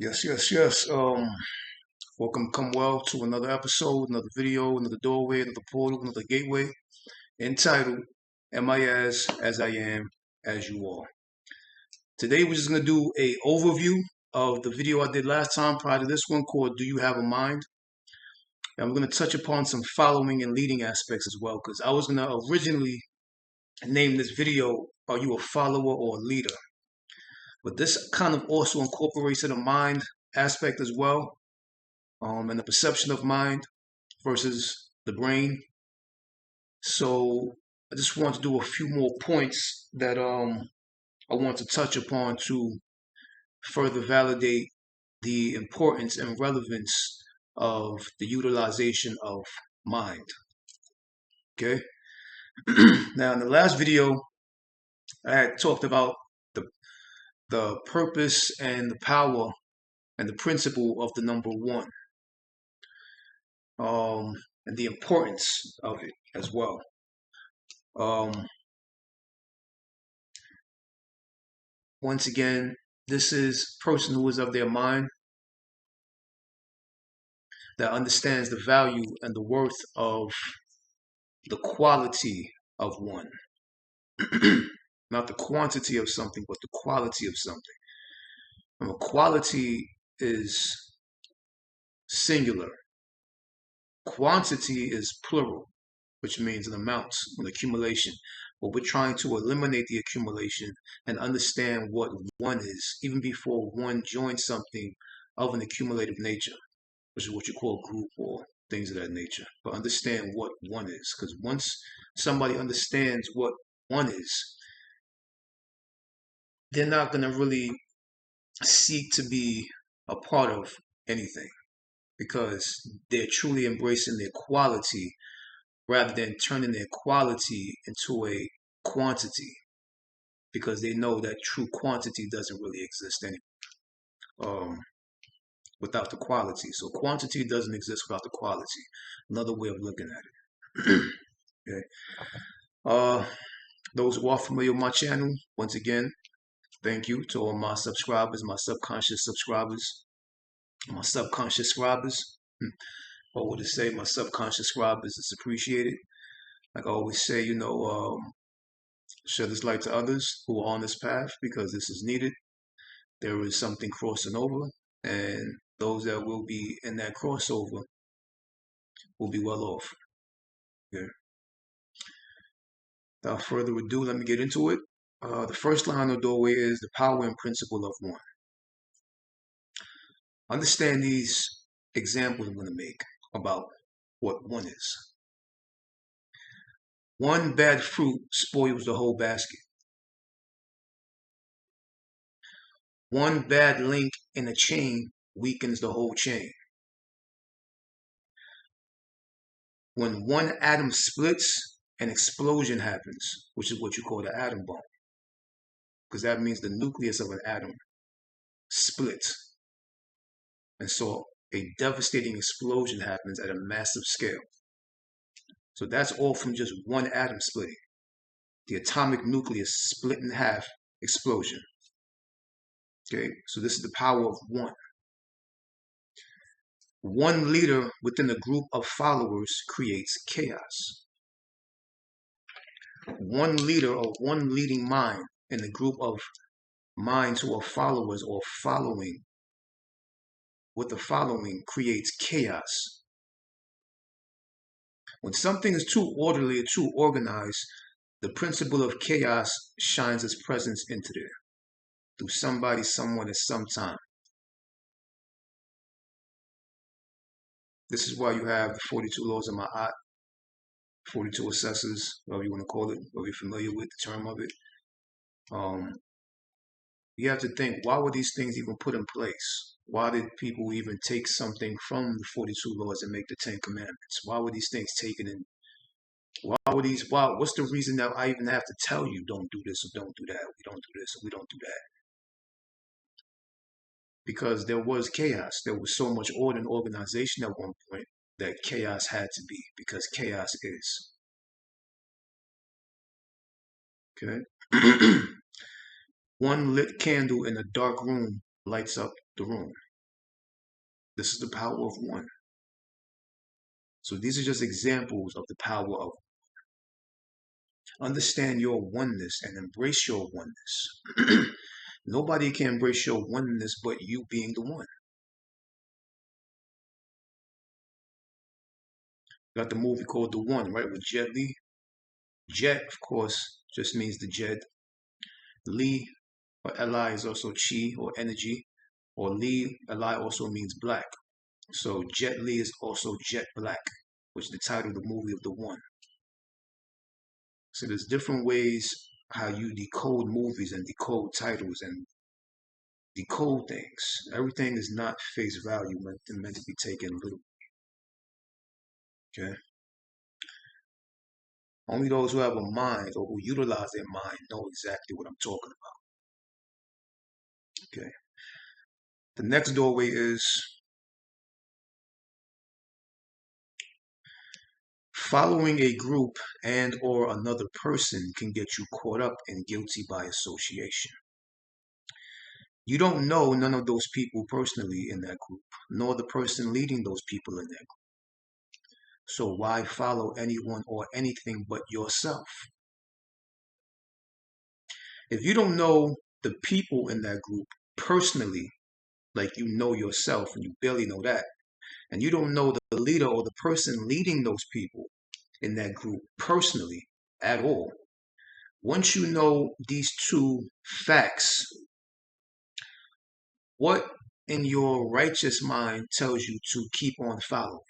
Yes. Welcome, come well to another episode, another video, another doorway, another portal, another gateway, entitled "Am I as I am, as you are?" Today, we're just gonna do a overview of the video I did last time prior to this one called "Do You Have a Mind?" And we're gonna touch upon some following and leading aspects as well, because I was gonna originally name this video "Are You a Follower or a Leader?" But this kind of also incorporates the mind aspect as well, and the perception of mind versus the brain. So I just want to do a few more points that I want to touch upon to further validate the importance and relevance of the utilization of mind. Okay. Now in the last video, I had talked about the the purpose and the power and the principle of the number one, um, and the importance of it as well. Um, Once again, this is a person who is of their mind that understands the value and the worth of the quality of one. Not the quantity of something, but the quality of something. And a quality is singular. Quantity is plural, which means an amount, an accumulation. But we're trying to eliminate the accumulation and understand what one is, even before one joins something of an accumulative nature, which is what you call group or things of that nature. But understand what one is, because once somebody understands what one is, they're not going to really seek to be a part of anything because they're truly embracing their quality rather than turning their quality into a quantity because they know that true quantity doesn't really exist without the quality. So quantity doesn't exist without the quality. Another way of looking at it. Okay. Uh, those who are familiar with my channel, once again, thank you to all my subscribers, my subconscious subscribers, my subconscious scribers. What would it say? My subconscious scribers is appreciated. Like I always say, share this light to others who are on this path because this is needed. There is something crossing over, and those that will be in that crossover will be well off. Okay. Without further ado, let me get into it. The first line on the doorway is the power and principle of one. Understand these examples I'm going to make about what one is. One bad fruit spoils the whole basket. One bad link in a chain weakens the whole chain. When one atom splits, an explosion happens, which is what you call the atom bomb, because that means the nucleus of an atom splits. And so a devastating explosion happens at a massive scale. So that's all from just one atom splitting. The atomic nucleus split in half, explosion. Okay, so this is the power of one. One leader within a group of followers creates chaos. One leader or one leading mind in a group of minds who are followers or following with the following creates chaos. When something is too orderly or too organized, the principle of chaos shines its presence into there through somebody, someone, at some time. This is why you have the 42 laws of Ma'at, 42 assessors, whatever you want to call it, whether you're familiar with the term of it. You have to think, why were these things even put in place? Why did people even take something from the 42 laws and make the 10 commandments? Why were these things taken in? What's the reason that I even have to tell you, don't do this or don't do that? We don't do this or we don't do that. Because there was chaos. There was so much order and organization at one point that chaos had to be, because chaos is. Okay? One lit candle in a dark room lights up the room. This is the power of one. So these are just examples of the power of understand your oneness and embrace your oneness. Nobody can embrace your oneness but you being the one. Got the movie called The One, right, with Jet Li. Jet, of course, just means the Jed. Li, or Li, is also chi or energy, or Li, Li also means black. So Jet Li is also Jet Black, which is the title of the movie of The One. So there's different ways how you decode movies and decode titles and decode things. Everything is not face value meant to be taken literally. Okay? Only those who have a mind or who utilize their mind know exactly what I'm talking about. Okay. The next doorway is following a group and or another person can get you caught up in guilty by association. You don't know none of those people personally in that group, nor the person leading those people in that group. So why follow anyone or anything but yourself? If you don't know the people in that group personally, like you know yourself and you barely know that, and you don't know the leader or the person leading those people in that group personally at all, once you know these two facts, what in your righteous mind tells you to keep on following?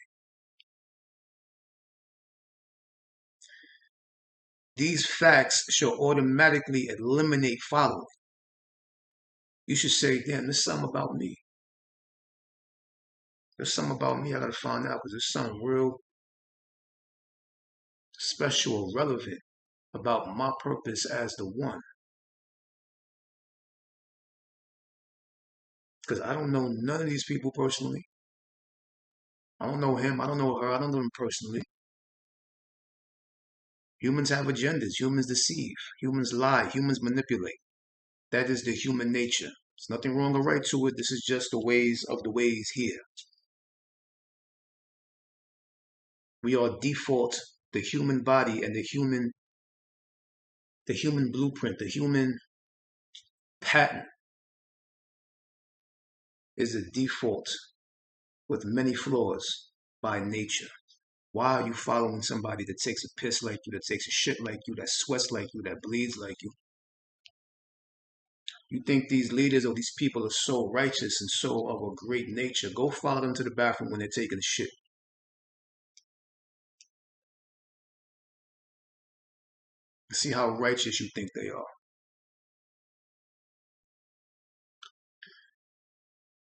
These facts should automatically eliminate following. You should say, damn, there's something about me. There's something about me I gotta find out because there's something real special or relevant about my purpose as the one. Because I don't know none of these people personally. I don't know him. I don't know her. I don't know him personally. Humans have agendas. Humans deceive. Humans lie. Humans manipulate. That is the human nature. There's nothing wrong or right to it. This is just the ways of the ways here. We are default. The human body and the human blueprint, the human pattern is a default with many flaws by nature. Why are you following somebody that takes a piss like you, that takes a shit like you, that sweats like you, that bleeds like you? You think these leaders or these people are so righteous and so of a great nature. Go follow them to the bathroom when they're taking a shit. See how righteous you think they are.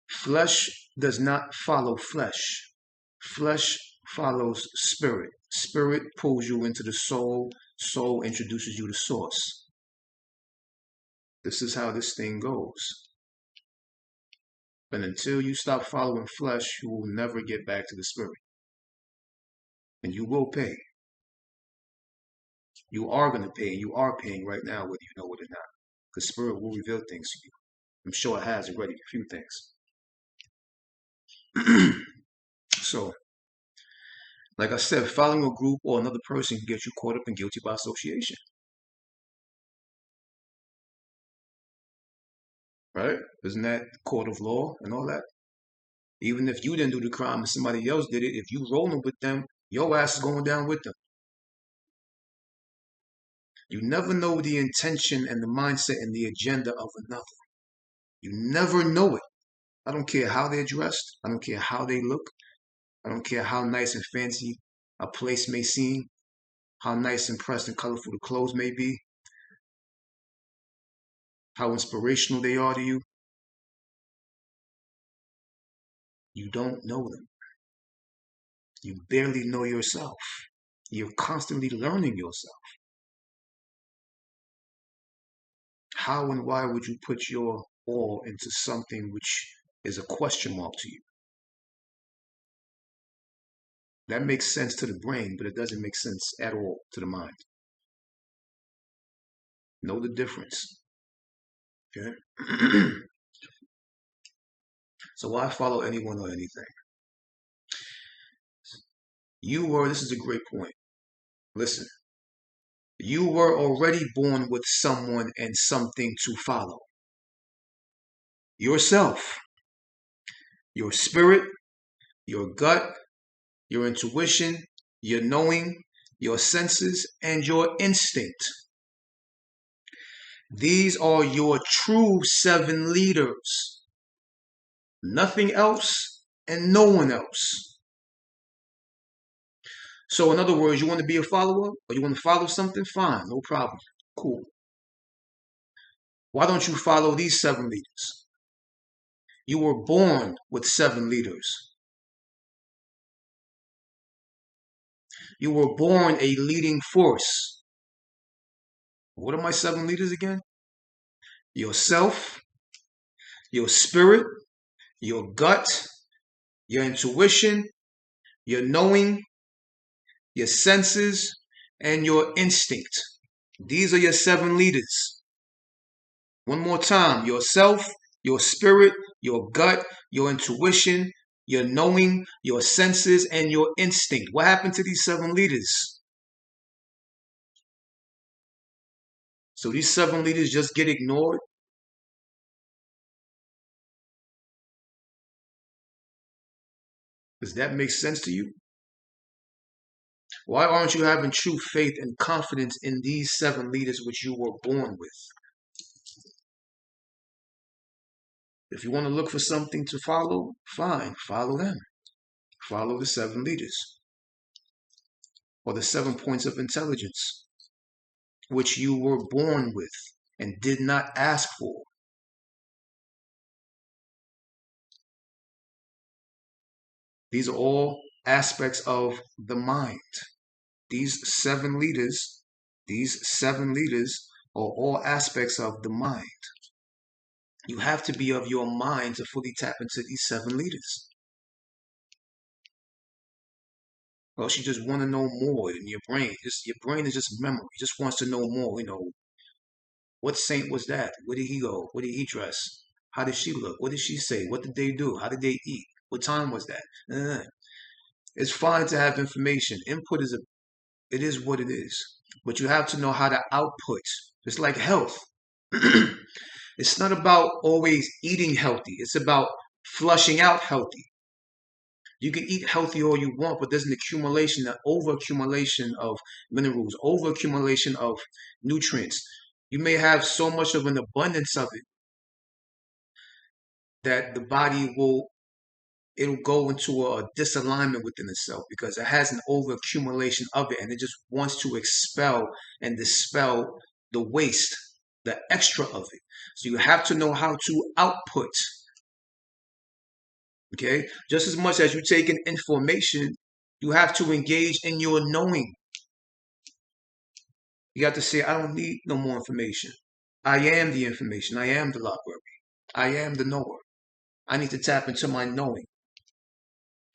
Flesh does not follow flesh. Flesh follows spirit. Spirit pulls you into the soul. Soul introduces you to source. This is how this thing goes. And until you stop following flesh, you will never get back to the spirit. And you will pay. You are going to pay, and you are paying right now, whether you know it or not. Because spirit will reveal things to you. I'm sure it has already, a few things. So, like I said, following a group or another person can get you caught up in guilty by association. Right? Isn't that court of law and all that? Even if you didn't do the crime and somebody else did it, if you rolling with them, your ass is going down with them. You never know the intention and the mindset and the agenda of another. You never know it. I don't care how they're dressed. I don't care how they look. I don't care how nice and fancy a place may seem, how nice and pressed and colorful the clothes may be, how inspirational they are to you. You don't know them. You barely know yourself. You're constantly learning yourself. How and why would you put your all into something which is a question mark to you? That makes sense to the brain, but it doesn't make sense at all to the mind. Know the difference. Okay? So why follow anyone or anything? This is a great point. Listen, you were already born with someone and something to follow. Yourself, your spirit, your gut, your intuition, your knowing, your senses, and your instinct. These are your true seven leaders. Nothing else and no one else. So, in other words, you want to be a follower or you want to follow something? Fine, no problem. Cool. Why don't you follow these seven leaders? You were born with seven leaders. You were born a leading force. What are my seven leaders again? Yourself, your spirit, your gut, your intuition, your knowing, your senses, and your instinct. These are your seven leaders. One more time. Yourself, your spirit, your gut, your intuition, your knowing, your senses, and your instinct. What happened to these seven leaders? So these seven leaders just get ignored? Does that make sense to you? Why aren't you having true faith and confidence in these seven leaders which you were born with? If you want to look for something to follow, fine, follow them. Follow the seven leaders or the 7 points of intelligence which you were born with and did not ask for. These are all aspects of the mind. These seven leaders are all aspects of the mind. You have to be of your mind to fully tap into these seven leaders. Well, you just want to know more in your brain. Your brain is just memory. It just wants to know more. What saint was that? Where did he go? Where did he dress? How did she look? What did she say? What did they do? How did they eat? What time was that? It's fine to have information. Input it is what it is. But you have to know how to output. It's like health. It's not about always eating healthy. It's about flushing out healthy. You can eat healthy all you want, but there's an accumulation, an overaccumulation of minerals, overaccumulation of nutrients. You may have so much of an abundance of it that the body it'll go into a disalignment within itself because it has an overaccumulation of it and it just wants to expel and dispel the waste, the extra of it. So you have to know how to output. Okay? Just as much as you take in information, you have to engage in your knowing. You got to say, I don't need no more information. I am the information. I am the library. I am the knower. I need to tap into my knowing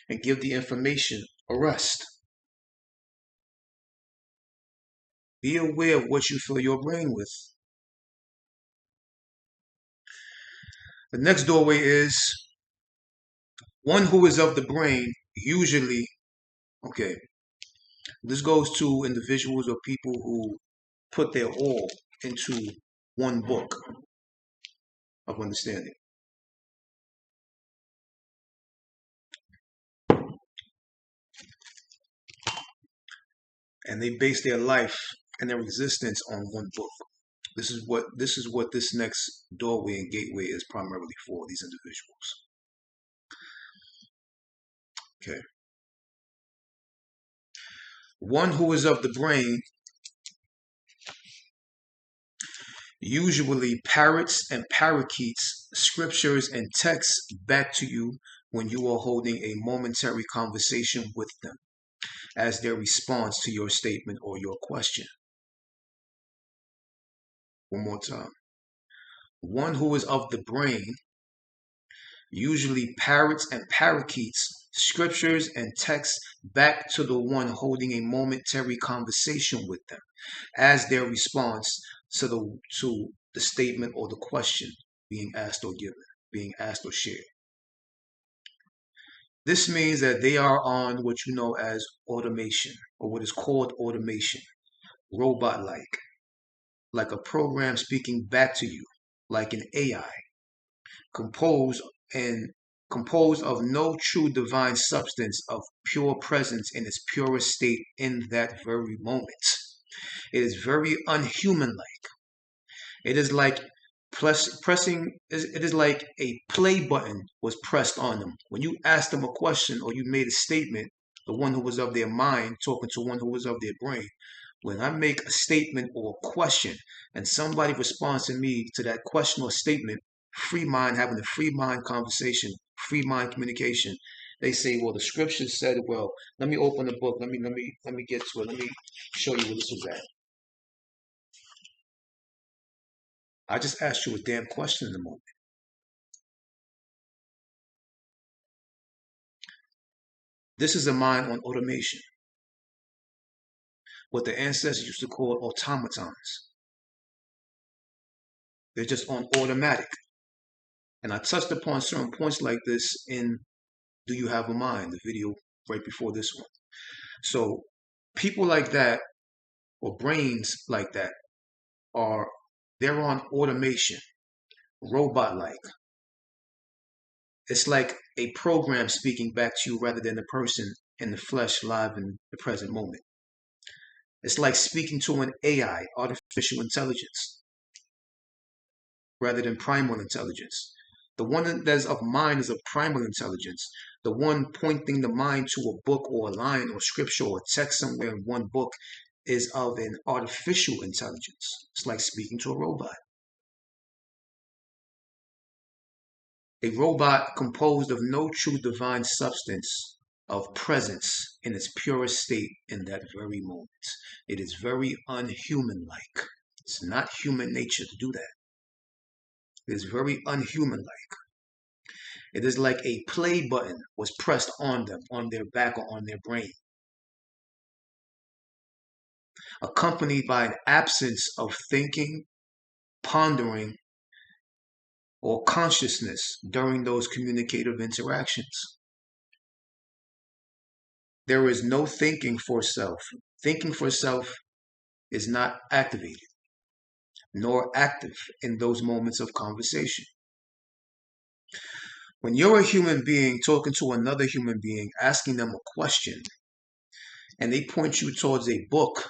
and give the information a rest. Be aware of what you fill your brain with. The next doorway is one who is of the brain, usually, okay, this goes to individuals or people who put their all into one book of understanding. And they base their life and their existence on one book. This is what this next doorway and gateway is primarily for these individuals. Okay. One who is of the brain usually parrots and parakeets scriptures and texts back to you when you are holding a momentary conversation with them as their response to your statement or your question. One more time. One who is of the brain usually parrots and parakeets scriptures and texts back to the one holding a momentary conversation with them as their response to the statement or the question being asked or given, being asked or shared. This means that they are on what you know as automation, or what is called automation, robot like a program speaking back to you, like an AI, composed and composed of no true divine substance of pure presence in its purest state in that very moment. It is very unhuman like. It is like pressing, it is like a play button was pressed on them. When you asked them a question or you made a statement, the one who was of their mind talking to one who was of their brain. When I make a statement or a question and somebody responds to me to that question or statement, free mind, having a free mind conversation, free mind communication, they say, well, the scripture said, well, let me open the book. Let me get to it. Let me show you where this was at. I just asked you a damn question in the moment. This is a mind on automation, what the ancestors used to call automatons. They're just on automatic. And I touched upon certain points like this in Do You Have a Mind, the video right before this one. So people like that, or brains like that, they're on automation, robot-like. It's like a program speaking back to you rather than the person in the flesh live in the present moment. It's like speaking to an AI, artificial intelligence, rather than primal intelligence. The one that is of mind is of primal intelligence. The one pointing the mind to a book or a line or scripture or text somewhere in one book is of an artificial intelligence. It's like speaking to a robot. A robot composed of no true divine substance of presence in its purest state in that very moment. It is very unhuman-like. It's not human nature to do that. It is very unhuman-like. It is like a play button was pressed on them, on their back or on their brain, accompanied by an absence of thinking, pondering, or consciousness during those communicative interactions. There is no thinking for self. Thinking for self is not activated, nor active in those moments of conversation. When you're a human being talking to another human being, asking them a question, and they point you towards a book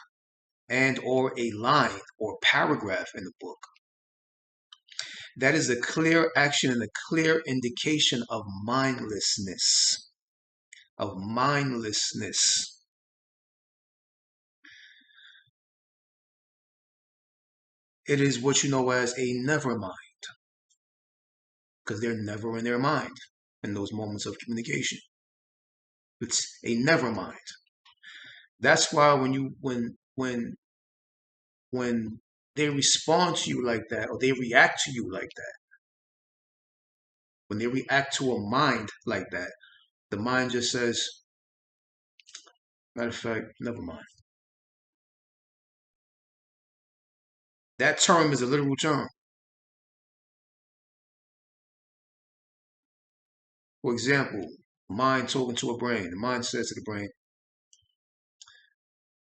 and or a line or paragraph in the book, that is a clear action and a clear indication of mindlessness. Of mindlessness. It is what you know as a never mind, because they're never in their mind in those moments of communication. It's a never mind. That's why when they respond to you like that, or they react to you like that, when they react to a mind like that, the mind just says, matter of fact, never mind. That term is a literal term. For example, mind talking to a brain. The mind says to the brain,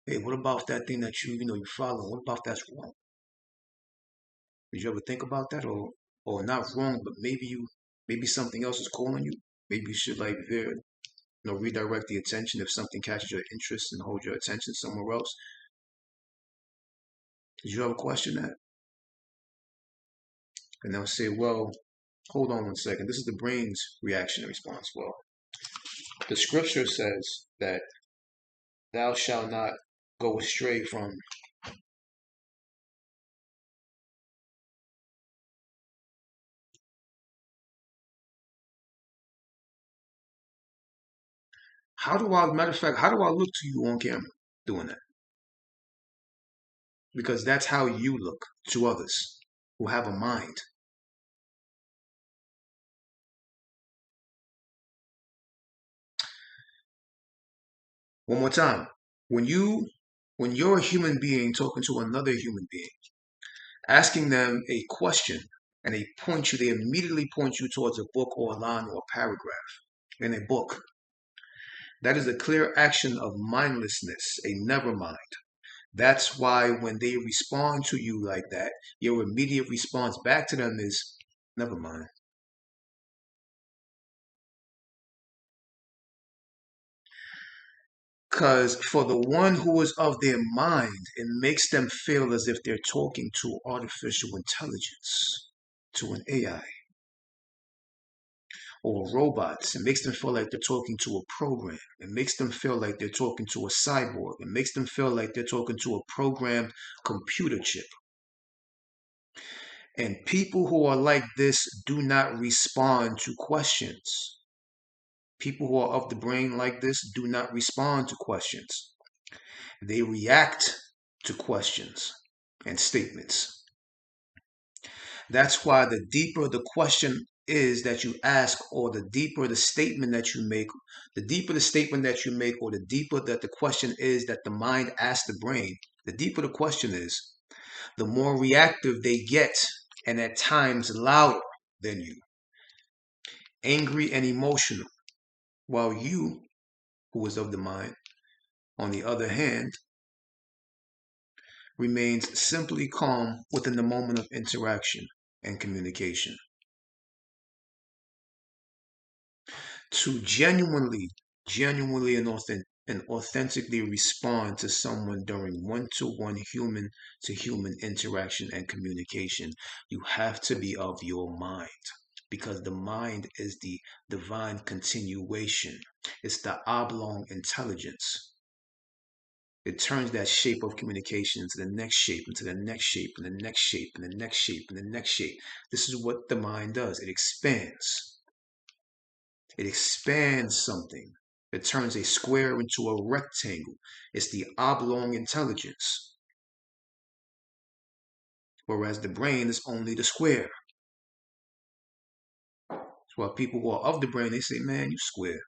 hey, what about that thing that you follow? What about that's wrong? Did you ever think about that? Or not wrong, but maybe something else is calling you. Maybe you should redirect the attention if something catches your interest and hold your attention somewhere else. Did you ever question that? And they'll say, well, hold on 1 second. This is the brain's reaction and response. Well, the scripture says that thou shalt not go astray from matter of fact, how do I look to you on camera doing that? Because that's how you look to others who have a mind. One more time. When you're a human being talking to another human being, asking them a question, and they immediately point you towards a book or a line or a paragraph in a book That is a clear action of mindlessness, a never mind. That's why when they respond to you like that, your immediate response back to them is never mind. Because for the one who is of their mind, it makes them feel as if they're talking to artificial intelligence, to an AI or robots. It makes them feel like they're talking to a program. It makes them feel like they're talking to a cyborg. It makes them feel like they're talking to a programmed computer chip. And people who are like this do not respond to questions. People who are of the brain like this do not respond to questions. They react to questions and statements. That's why the deeper the question is that you ask, or the deeper the statement that you make, the deeper the statement that you make, or the deeper that the question is that the mind asks the brain, the deeper the question is, the more reactive they get, and at times louder than you, angry and emotional. While you, who is of the mind, on the other hand, remains simply calm within the moment of interaction and communication. To genuinely and authentically respond to someone during one-to-one human to human interaction and communication, you have to be of your mind, because the mind is the divine continuation. It's the oblong intelligence. It turns that shape of communication into the next shape, into the next shape, and the next shape, and the next shape, and the next shape. This is what the mind does. It expands. It expands something. It turns a square into a rectangle. It's the oblong intelligence. Whereas the brain is only the square. That's why people who are of the brain, they say, man, you square.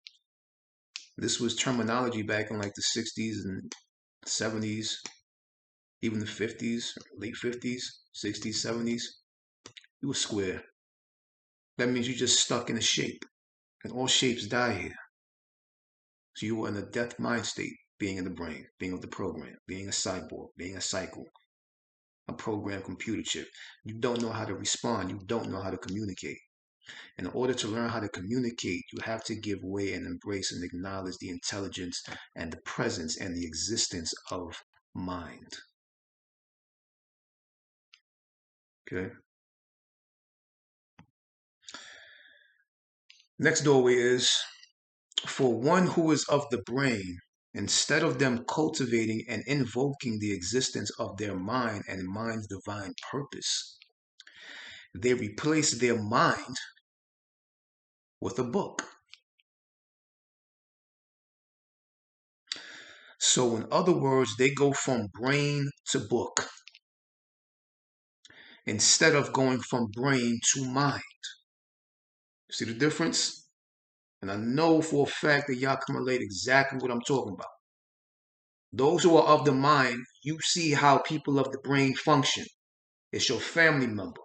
This was terminology back in like the 60s and 70s, even the 50s, late 50s, 60s, 70s. You were square. That means you're just stuck in a shape. And all shapes die here. So you were in a death mind state, being in the brain, being of the program, being a cyborg, being a cycle, a program computer chip. You don't know how to respond. You don't know how to communicate. In order to learn how to communicate, you have to give way and embrace and acknowledge the intelligence and the presence and the existence of mind. Okay. Next doorway is, for one who is of the brain, instead of them cultivating and invoking the existence of their mind and mind's divine purpose, they replace their mind with a book. So, in other words, they go from brain to book instead of going from brain to mind. See the difference? And I know for a fact that y'all can relate exactly what I'm talking about. Those who are of the mind, you see how people of the brain function. It's your family member,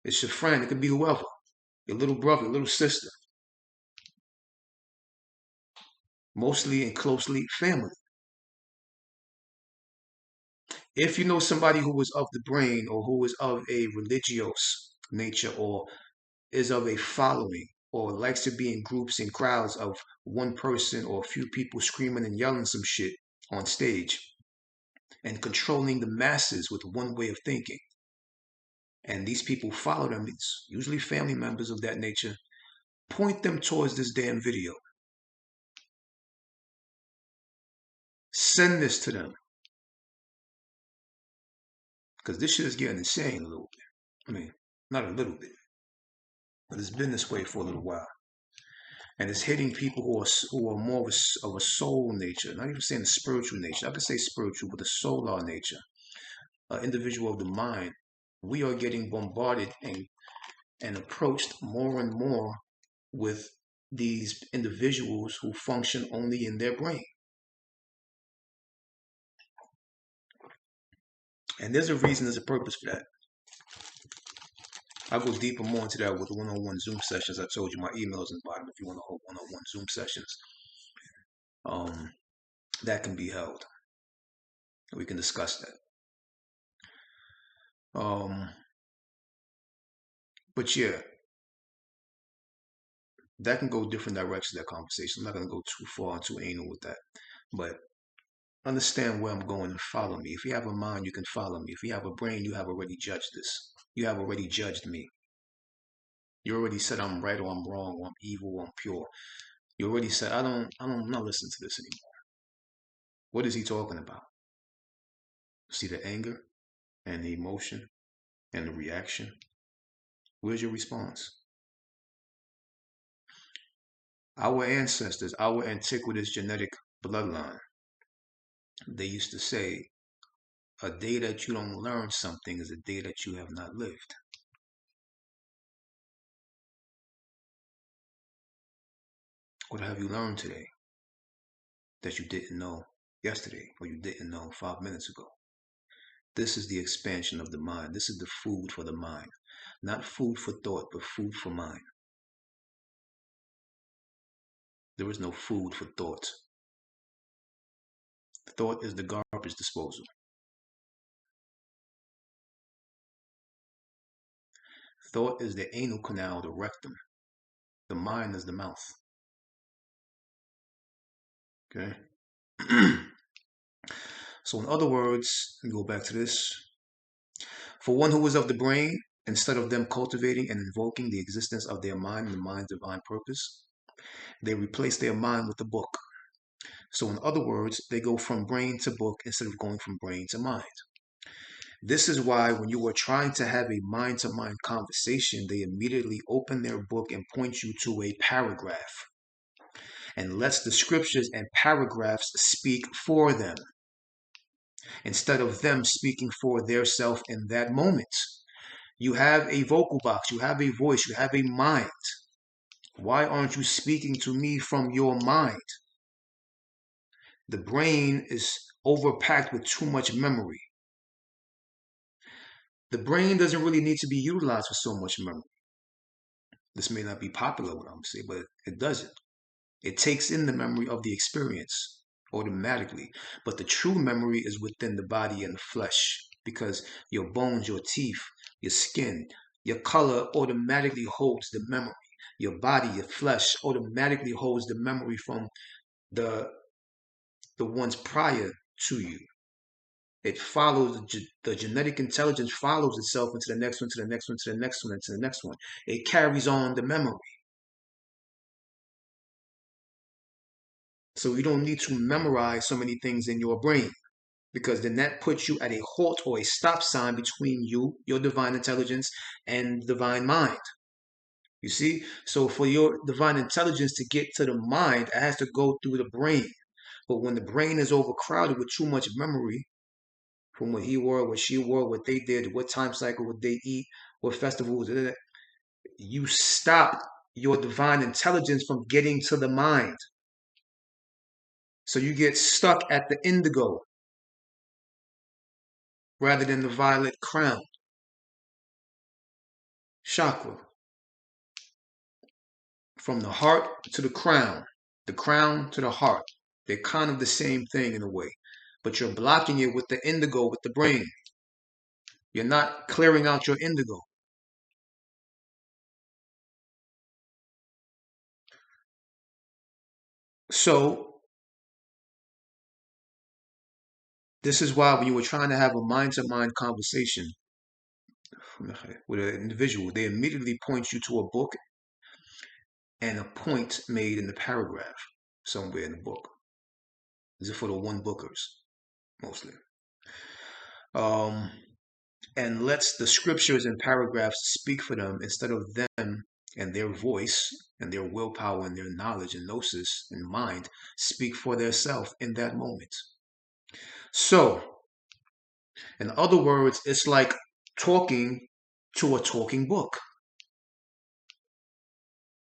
it's your friend, it could be whoever, your little brother, your little sister, mostly and closely family. If you know somebody who is of the brain, or who is of a religious nature, or is of a following, or likes to be in groups and crowds of one person or a few people screaming and yelling some shit on stage and controlling the masses with one way of thinking, and these people follow them, it's usually family members of that nature, point them towards this damn video. Send this to them. Because this shit is getting insane a little bit. I mean, not a little bit, but it's been this way for a little while. And it's hitting people who are more of a soul nature, not even saying a spiritual nature. I could say spiritual, but a solar nature, an individual of the mind. We are getting bombarded and approached more and more with these individuals who function only in their brain. And there's a reason, there's a purpose for that. I'll go deeper more into that with the one-on-one Zoom sessions. I told you my email's in the bottom if you want to hold one-on-one Zoom sessions. um, that can be held. We can discuss that. But yeah, that can go different directions, that conversation. I'm not going to go too far and too anal with that. But understand where I'm going and follow me. If you have a mind, you can follow me. If you have a brain, you have already judged this. You have already judged me. You already said I'm right or I'm wrong or I'm evil or I'm pure. You already said I'm not listening to this anymore. What is he talking about? See the anger and the emotion and the reaction. Where's your response? Our ancestors, our antiquitous genetic bloodline, they used to say, a day that you don't learn something is a day that you have not lived. What have you learned today that you didn't know yesterday or you didn't know 5 minutes ago? This is the expansion of the mind. This is the food for the mind. Not food for thought, but food for mind. There is no food for thought. Thought is the garbage disposal. Thought is the anal canal, the rectum. The mind is the mouth. Okay? So in other words, let me go back to this. For one who is of the brain, instead of them cultivating and invoking the existence of their mind and the mind's divine purpose, they replace their mind with the book. So in other words, they go from brain to book instead of going from brain to mind. This is why when you are trying to have a mind-to-mind conversation, they immediately open their book and point you to a paragraph and lets the scriptures and paragraphs speak for them instead of them speaking for their self in that moment. You have a vocal box, you have a voice, you have a mind. Why aren't you speaking to me from your mind? The brain is overpacked with too much memory. The brain doesn't really need to be utilized for so much memory. This may not be popular, what I'm saying, but it doesn't. It takes in the memory of the experience automatically. But the true memory is within the body and the flesh because your bones, your teeth, your skin, your color automatically holds the memory. Your body, your flesh automatically holds the memory from the ones prior to you. It follows the genetic intelligence follows itself into the next one, to the next one, to the next one, and to the next one. It carries on the memory. So you don't need to memorize so many things in your brain because then that puts you at a halt or a stop sign between you, your divine intelligence, and divine mind. You see? So for your divine intelligence to get to the mind, it has to go through the brain. But when the brain is overcrowded with too much memory from what he wore, what she wore, what they did, what time cycle, what they eat, what festivals, you stop your divine intelligence from getting to the mind. So you get stuck at the indigo rather than the violet crown chakra. From the heart to the crown to the heart. They're kind of the same thing in a way, but you're blocking it with the indigo, with the brain. You're not clearing out your indigo. So this is why when you were trying to have a mind-to-mind conversation with an individual, they immediately point you to a book and a point made in the paragraph somewhere in the book. This is for the one bookers, mostly. And lets the scriptures and paragraphs speak for them instead of them and their voice and their willpower and their knowledge and gnosis and mind speak for their self in that moment. So, in other words, it's like talking to a talking book.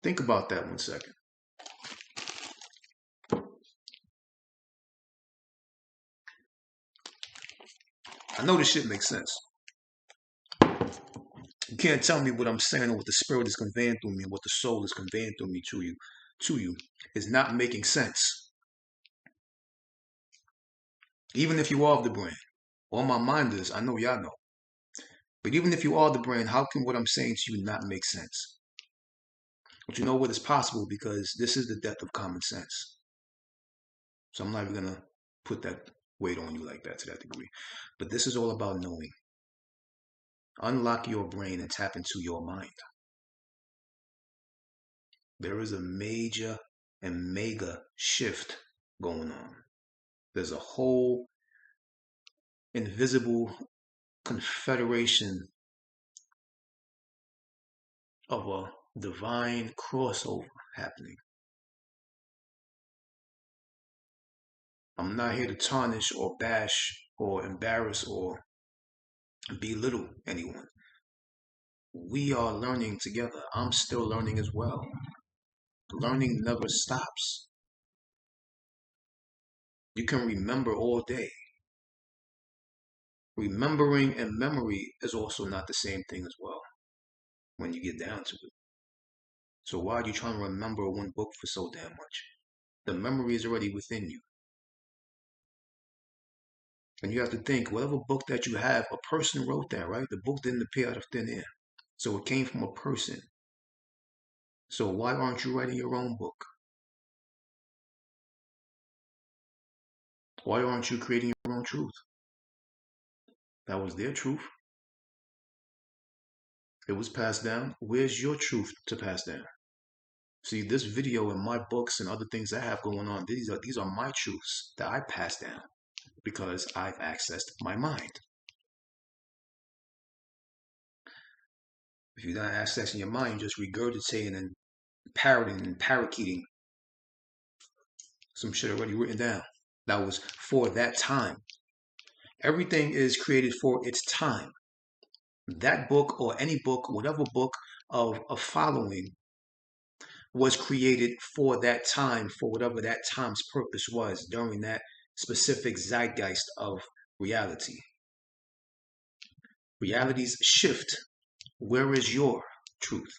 Think about that 1 second. I know this shit makes sense. You can't tell me what I'm saying or what the spirit is conveying through me and what the soul is conveying through me to you is not making sense. Even if you are the brain, all my minders, I know y'all know. But even if you are the brain, how can what I'm saying to you not make sense? But you know what is possible because this is the death of common sense. So I'm not even going to put that weight on you like that to that degree. But this is all about knowing. Unlock your brain and tap into your mind. There is a major and mega shift going on. There's a whole invisible confederation of a divine crossover happening. I'm not here to tarnish or bash or embarrass or belittle anyone. We are learning together. I'm still learning as well. Learning never stops. You can remember all day. Remembering and memory is also not the same thing as well when you get down to it. So why are you trying to remember one book for so damn much? The memory is already within you. And you have to think, whatever book that you have, a person wrote that, right? The book didn't appear out of thin air. So it came from a person. So why aren't you writing your own book? Why aren't you creating your own truth? That was their truth. It was passed down. Where's your truth to pass down? See, this video and my books and other things I have going on, these are my truths that I pass down because I've accessed my mind. If you're not accessing your mind, you're just regurgitating and parroting and parakeeting some shit already written down. That was for that time. Everything is created for its time. That book or any book, whatever book of a following was created for that time, for whatever that time's purpose was during that specific zeitgeist of reality. Realities shift. Where is your truth?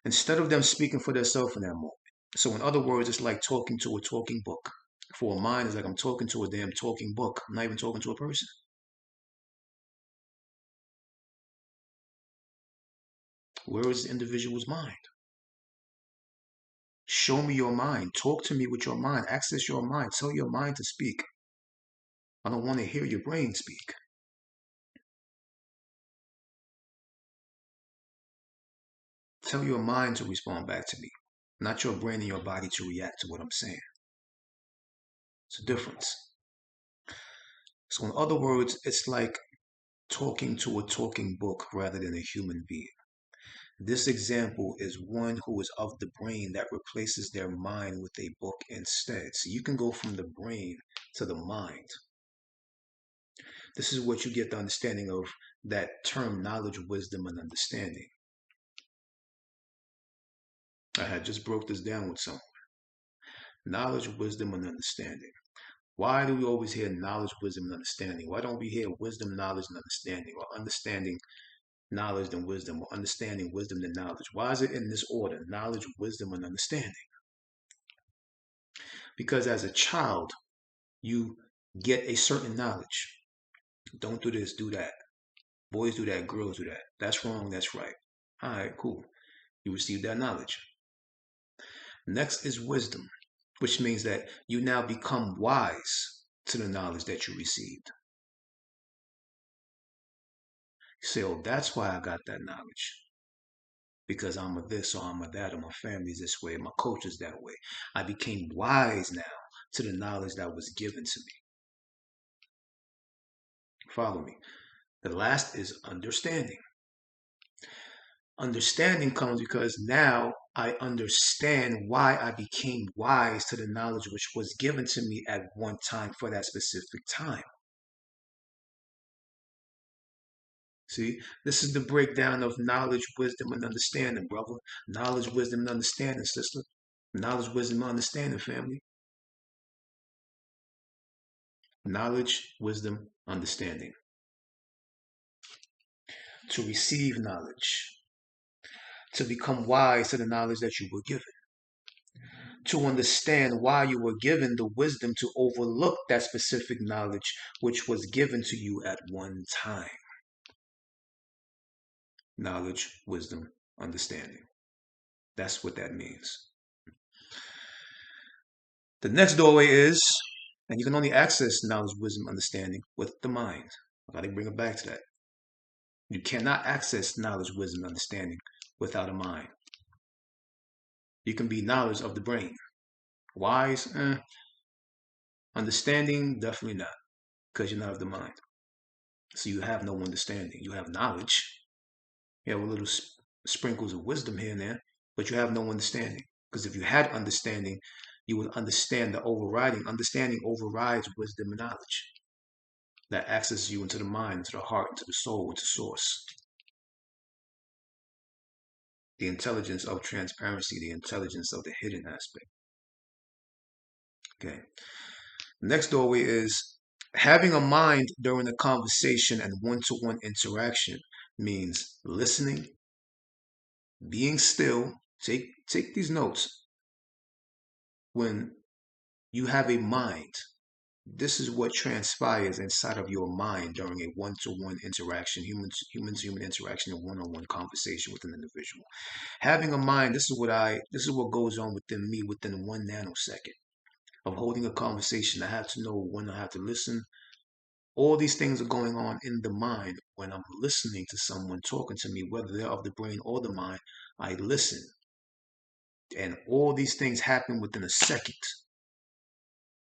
Instead of them speaking for themselves in that moment. So, in other words, it's like talking to a talking book. For a mind, it's like I'm talking to a damn talking book. I'm not even talking to a person. Where is the individual's mind? Show me your mind. Talk to me with your mind. Access your mind. Tell your mind to speak. I don't want to hear your brain speak. Tell your mind to respond back to me, not your brain and your body to react to what I'm saying. It's a difference. So, in other words, it's like talking to a talking book rather than a human being. This example is one who is of the brain that replaces their mind with a book instead. So you can go from the brain to the mind. This is what you get the understanding of that term knowledge, wisdom, and understanding. I had just broke this down with someone. Knowledge, wisdom, and understanding. Why do we always hear knowledge, wisdom, and understanding? Why don't we hear wisdom, knowledge, and understanding, or understanding, knowledge, and wisdom, or understanding, wisdom, and knowledge? Why is it in this order? Knowledge, wisdom, and understanding. Because as a child, you get a certain knowledge. Don't do this, do that. Boys do that, girls do that. That's wrong, that's right. All right, cool. You receive that knowledge. Next is wisdom, which means that you now become wise to the knowledge that you received. You say, oh, that's why I got that knowledge. Because I'm a this or I'm a that or my family's this way, my culture's that way. I became wise now to the knowledge that was given to me. Follow me. The last is understanding. Understanding comes because now I understand why I became wise to the knowledge which was given to me at one time for that specific time. See, this is the breakdown of knowledge, wisdom, and understanding, brother. Knowledge, wisdom, and understanding, sister. Knowledge, wisdom, and understanding, family. Knowledge, wisdom, understanding. To receive knowledge. To become wise to the knowledge that you were given. to understand why you were given the wisdom to overlook that specific knowledge which was given to you at one time. Knowledge, wisdom, understanding. That's what that means. The next doorway is, and you can only access knowledge, wisdom, understanding with the mind. I gotta bring it back to that. You cannot access knowledge, wisdom, understanding without a mind. You can be knowledge of the brain. Wise, understanding, definitely not, because you're not of the mind. So you have no understanding. You have knowledge. You have a little sprinkles of wisdom here and there, but you have no understanding. Because if you had understanding, you would understand the overriding. Understanding overrides wisdom and knowledge. That accesses you into the mind, into the heart, into the soul, into source. The intelligence of transparency, the intelligence of the hidden aspect. Okay. Next doorway is having a mind during a conversation and one-to-one interaction means listening, being still. Take these notes. When you have a mind, this is what transpires inside of your mind during a one-to-one interaction, human-to-human interaction, a one-on-one conversation with an individual. Having a mind, this is what goes on within me within 1 nanosecond of holding a conversation. I have to know when I have to listen. All these things are going on in the mind when I'm listening to someone talking to me, whether they're of the brain or the mind. I listen. And all these things happen within a second.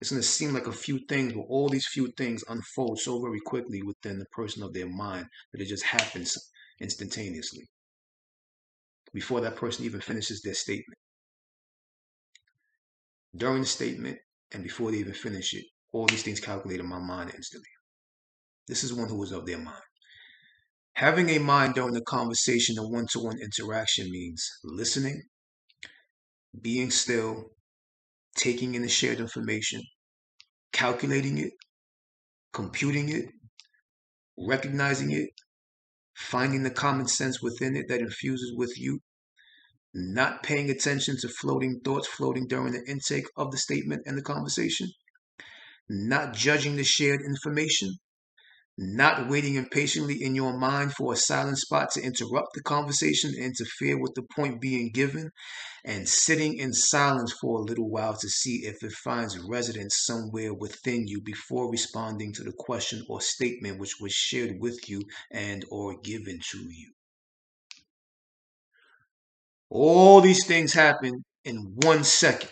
It's going to seem like a few things, but all these few things unfold so very quickly within the person of their mind that it just happens instantaneously before that person even finishes their statement. During the statement and before they even finish it, all these things calculate in my mind instantly. This is one who is of their mind. Having a mind during the conversation and one-to-one interaction means listening, being still, taking in the shared information, calculating it, computing it, recognizing it, finding the common sense within it that infuses with you, not paying attention to floating thoughts floating during the intake of the statement and the conversation, not judging the shared information, not waiting impatiently in your mind for a silent spot to interrupt the conversation and interfere with the point being given, and sitting in silence for a little while to see if it finds residence somewhere within you before responding to the question or statement which was shared with you and or given to you. All these things happen in 1 second.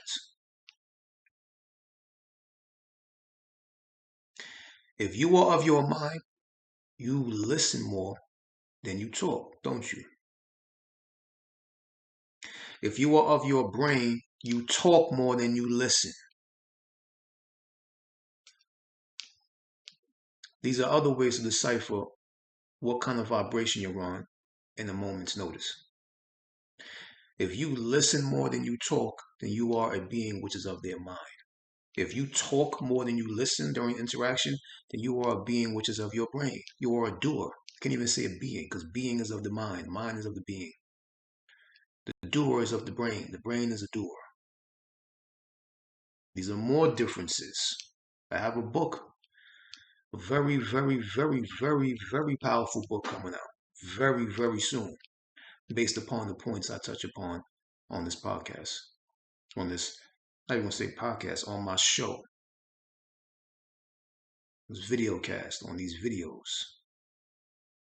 If you are of your mind, you listen more than you talk, don't you? If you are of your brain, you talk more than you listen. These are other ways to decipher what kind of vibration you're on in a moment's notice. If you listen more than you talk, then you are a being which is of their mind. If you talk more than you listen during interaction, then you are a being which is of your brain. You are a doer. You can't even say a being, because being is of the mind. Mind is of the being. The doer is of the brain. The brain is a doer. These are more differences. I have a book, a very, very, very, very, very powerful book coming out very, very soon, based upon the points I touch upon on this podcast. On this, I even say podcast, on my show. This video cast, on these videos,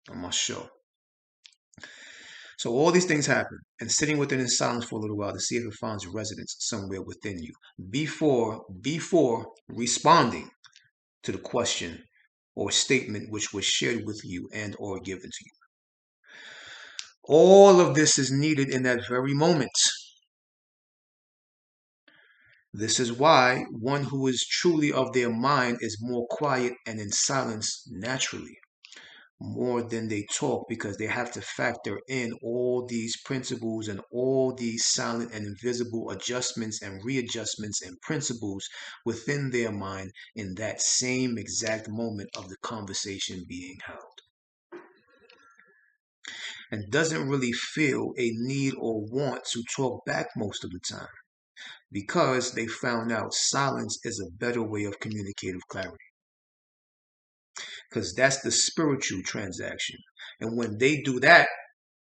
on my show. So all these things happen, and sitting with it in silence for a little while to see if it finds residence somewhere within you before responding to the question or statement which was shared with you and or given to you. All of this is needed in that very moment. This is why one who is truly of their mind is more quiet and in silence naturally, more than they talk, because they have to factor in all these principles and all these silent and invisible adjustments and readjustments and principles within their mind in that same exact moment of the conversation being held. And doesn't really feel a need or want to talk back most of the time. because they found out silence is a better way of communicative clarity. Because that's the spiritual transaction. And when they do that,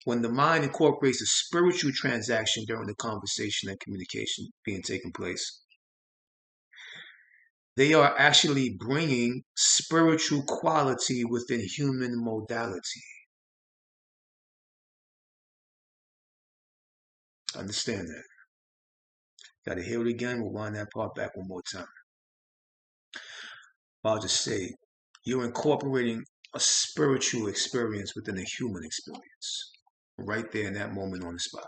when the mind incorporates a spiritual transaction during the conversation and communication being taken place, they are actually bringing spiritual quality within human modality. Understand that. Got to hear it again. We'll wind that part back one more time. I'll just say, you're incorporating a spiritual experience within a human experience. Right there in that moment on the spot.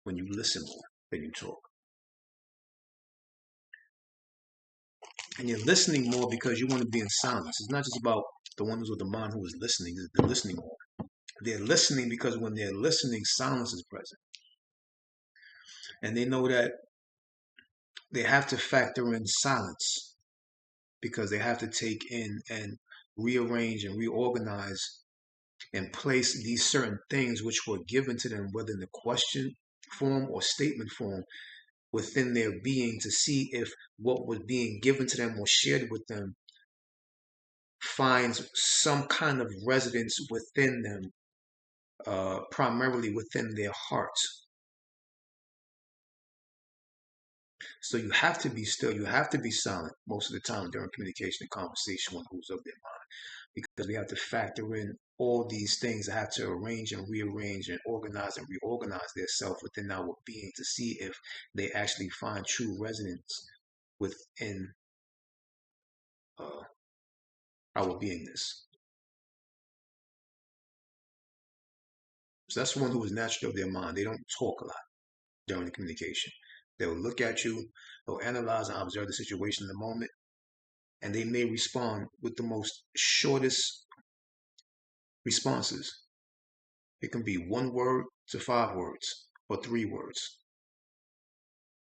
When you listen more than you talk. And you're listening more because you want to be in silence. It's not just about the ones with the mind who is listening. They're listening more. They're listening because when they're listening, silence is present. And they know that they have to factor in silence because they have to take in and rearrange and reorganize and place these certain things which were given to them, whether in the question form or statement form, within their being to see if what was being given to them or shared with them finds some kind of residence within them, primarily within their hearts. So you have to be still, you have to be silent most of the time during communication and conversation when who's of their mind, because we have to factor in all these things that have to arrange and rearrange and organize and reorganize themselves within our being to see if they actually find true resonance within our beingness. So that's one who is naturally of their mind. They don't talk a lot during the communication. They'll look at you, they'll analyze and observe the situation in the moment, and they may respond with the most shortest responses. It can be 1 word to 5 words or 3 words.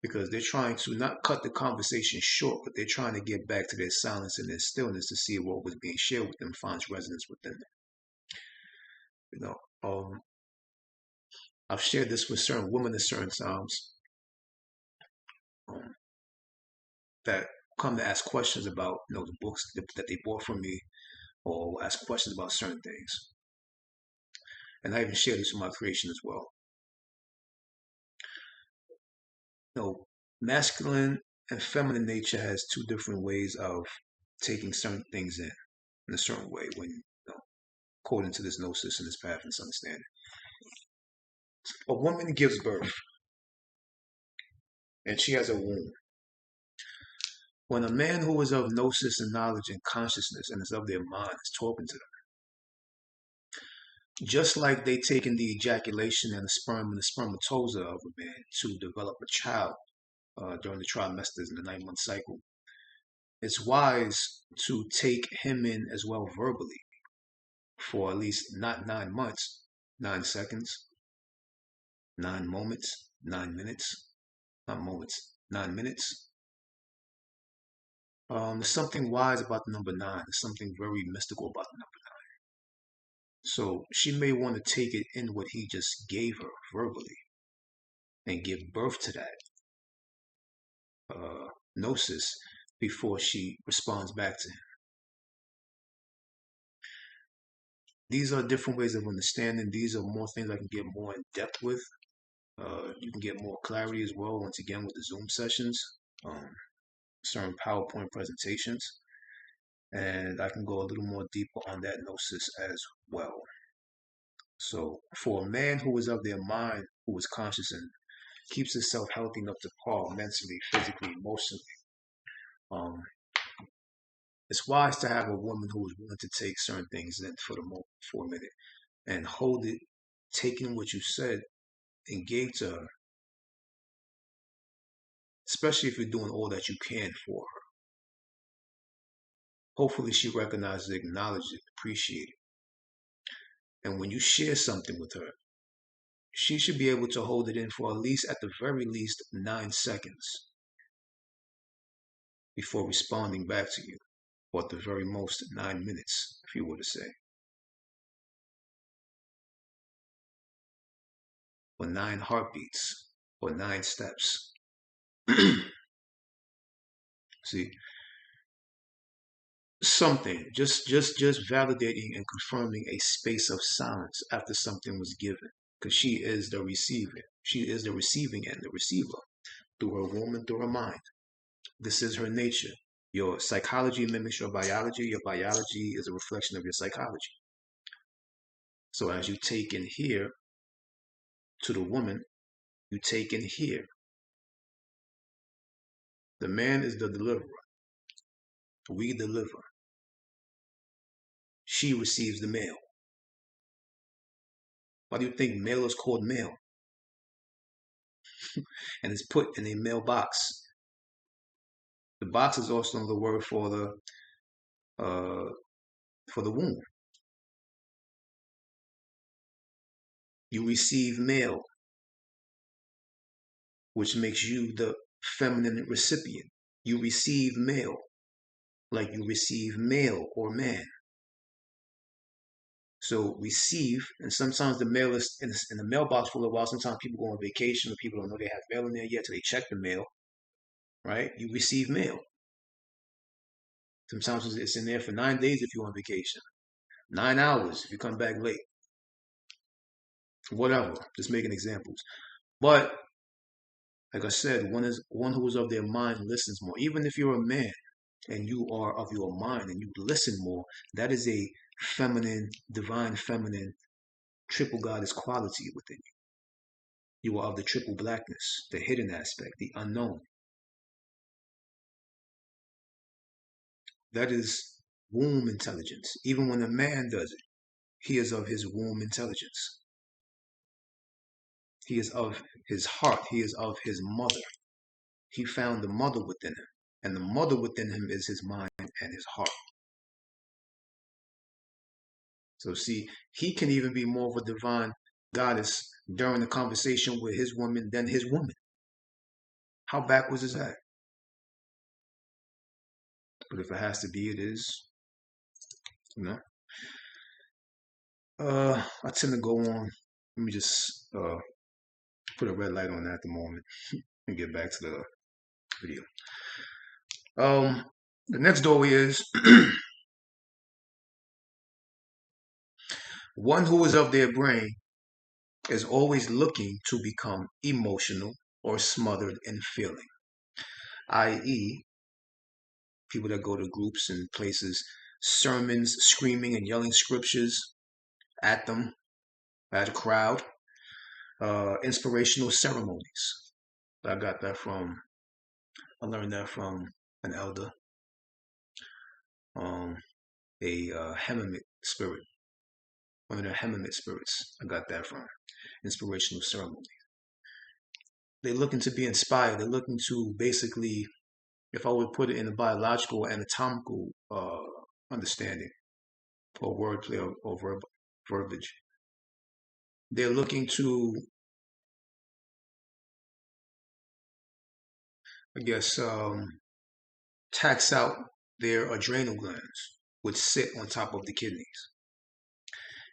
Because they're trying to not cut the conversation short, but they're trying to get back to their silence and their stillness to see what was being shared with them finds resonance within them. I've shared this with certain women at certain times that come to ask questions about the books that they bought from me, or ask questions about certain things. And I even share this with my creation as well. Masculine and feminine nature has 2 different ways of taking certain things in a certain way when according to this gnosis and this path and this understanding. A woman gives birth and she has a womb. When a man who is of gnosis and knowledge and consciousness and is of their mind is talking to them, just like they take in the ejaculation and the sperm and the spermatozoa of a man to develop a child during the trimesters in the 9-month cycle, it's wise to take him in as well verbally for at least not 9 months, 9 seconds, 9 moments, 9 minutes, not moments, 9 minutes. There's something wise about the number 9. There's something very mystical about the number 9. So she may want to take it in what he just gave her verbally and give birth to that gnosis before she responds back to him. These are different ways of understanding. These are more things I can get more in depth with. You can get more clarity as well, once again, with the Zoom sessions, certain PowerPoint presentations. And I can go a little more deeper on that gnosis as well. So for a man who is of their mind, who is conscious and keeps himself healthy enough to par mentally, physically, emotionally, it's wise to have a woman who is willing to take certain things in for a minute and hold it, taking what you said and gave to her, especially if you're doing all that you can for her. Hopefully she recognizes it, acknowledges it, appreciates it. And when you share something with her, she should be able to hold it in for at least, at the very least, 9 seconds before responding back to you, or at the very most 9 minutes, if you were to say. Or 9 heartbeats, or 9 steps. See, something just validating and confirming a space of silence after something was given, because she is the receiver. She is the receiving end, the receiver, through her womb and through her mind. This is her nature. Your psychology mimics your biology. Your biology is a reflection of your psychology. So as you take in here to the woman, you take in here. The man is the deliverer. We deliver. She receives the mail. Why do you think mail is called mail? And it's put in a mailbox. The box is also another word for the womb. You receive mail, which makes you the feminine recipient. You receive mail, like you receive male or man. So receive, and sometimes the mail is in the mailbox for a while. Sometimes people go on vacation, or people don't know they have mail in there yet, so they check the mail. Right? You receive mail. Sometimes it's in there for 9 days if you're on vacation, 9 hours if you come back late. Whatever. Just making examples. But like I said, one who is of their mind listens more. Even if you're a man and you are of your mind and you listen more, that is a feminine, divine feminine, triple goddess quality within you. You are of the triple blackness, the hidden aspect, the unknown. That is womb intelligence. Even when a man does it, he is of his womb intelligence. He is of his heart. He is of his mother. He found the mother within him. And the mother within him is his mind and his heart. So see, he can even be more of a divine goddess during the conversation with his woman than his woman. How backwards is that? But if it has to be, it is. You know? I tend to go on. Let me just put a red light on that at the moment and get back to the video. The next doorway is one who is of their brain is always looking to become emotional or smothered in feeling, i.e., people that go to groups and places, sermons, screaming and yelling scriptures at them, at a crowd, inspirational ceremonies. I learned that from an elder, a Hemimit spirit, one of the Hemimit spirits. I got that from inspirational ceremony. They're looking to be inspired. They're looking to basically, if I would put it in a biological, anatomical understanding, or wordplay or verbiage, they're looking to, I guess, tax out their adrenal glands, which sit on top of the kidneys.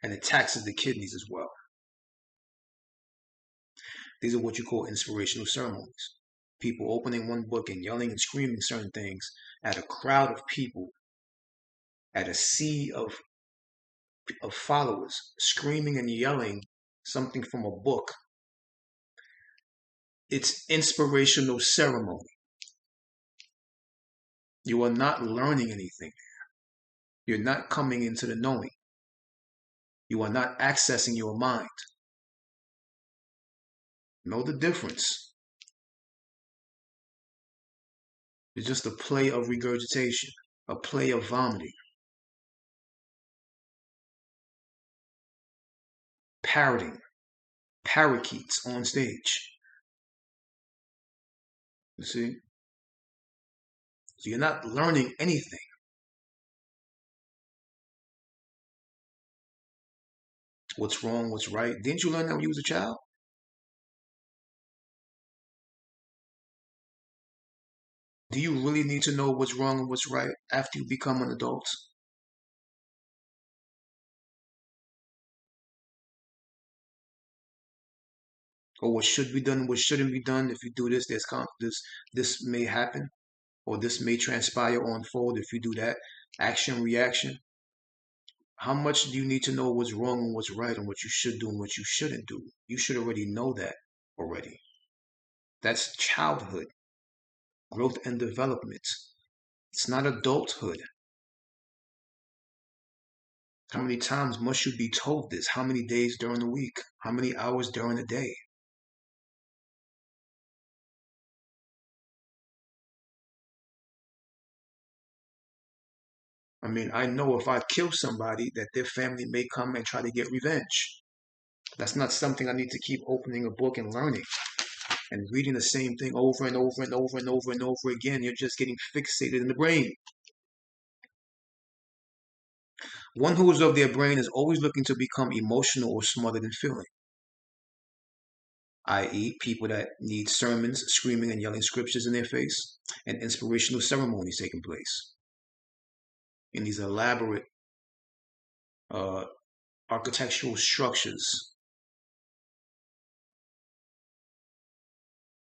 And it taxes the kidneys as well. These are what you call inspirational ceremonies. People opening one book and yelling and screaming certain things at a crowd of people, at a sea of followers, screaming and yelling something from a book. It's inspirational ceremony. You are not learning anything. You're not coming into the knowing. You are not accessing your mind. Know the difference. It's just a play of regurgitation, a play of vomiting. Parroting, parakeets on stage. You see? So you're not learning anything. What's wrong, what's right. Didn't you learn that when you was a child? Do you really need to know what's wrong and what's right after you become an adult? or what should be done, what shouldn't be done. If you do this, this may happen, or this may transpire or unfold. If you do that, action, reaction. How much do you need to know what's wrong and what's right and what you should do and what you shouldn't do? You should already know that already. That's childhood, growth and development. It's not adulthood. How many times must you be told this? How many days during the week? How many hours during the day? I mean, I know if I kill somebody that their family may come and try to get revenge. That's not something I need to keep opening a book and learning and reading the same thing over and over and over and over and over again. You're just getting fixated in the brain. One who is of their brain is always looking to become emotional or smarter than feeling, i.e., people that need sermons, screaming and yelling scriptures in their face, and inspirational ceremonies taking place in these elaborate uh, architectural structures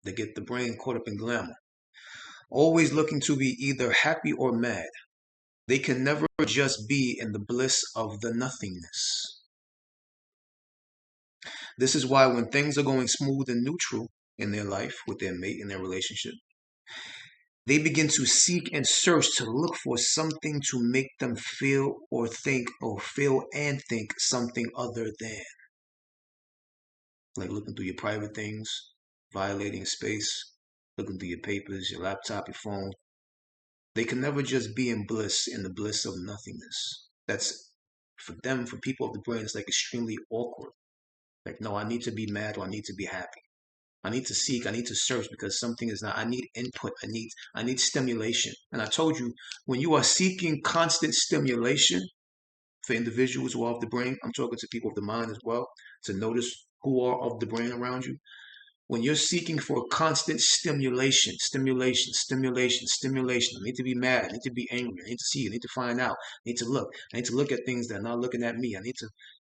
that get the brain caught up in glamour. Always looking to be either happy or mad. They can never just be in the bliss of the nothingness. This is why when things are going smooth and neutral in their life with their mate in their relationship, they begin to seek and search to look for something to make them feel or think or feel and think something other than. Like looking through your private things, violating space, looking through your papers, your laptop, your phone. They can never just be in the bliss of nothingness. That's for them, for people of the brain, it's like extremely awkward. Like, no, I need to be mad or I need to be happy. I need to seek, I need to search because something is not, I need input, I need stimulation. And I told you, when you are seeking constant stimulation for individuals who are of the brain, I'm talking to people of the mind as well, to notice who are of the brain around you. When you're seeking for constant stimulation, stimulation, stimulation, stimulation, I need to be mad, I need to be angry, I need to see, I need to find out, I need to look, I need to look at things that are not looking at me, I need to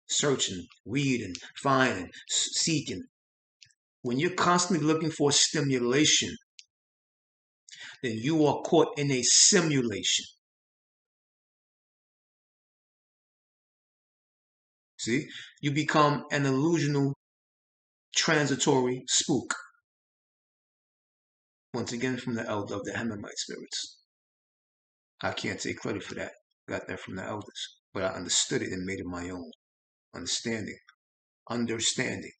search and read and find and seek. And when you're constantly looking for stimulation, then you are caught in a simulation. See, you become an illusional, transitory spook. Once again, from the elder of the Hemingway spirits. I can't take credit for that. Got that from the elders. But I understood it and made it my own. Understanding. Understanding.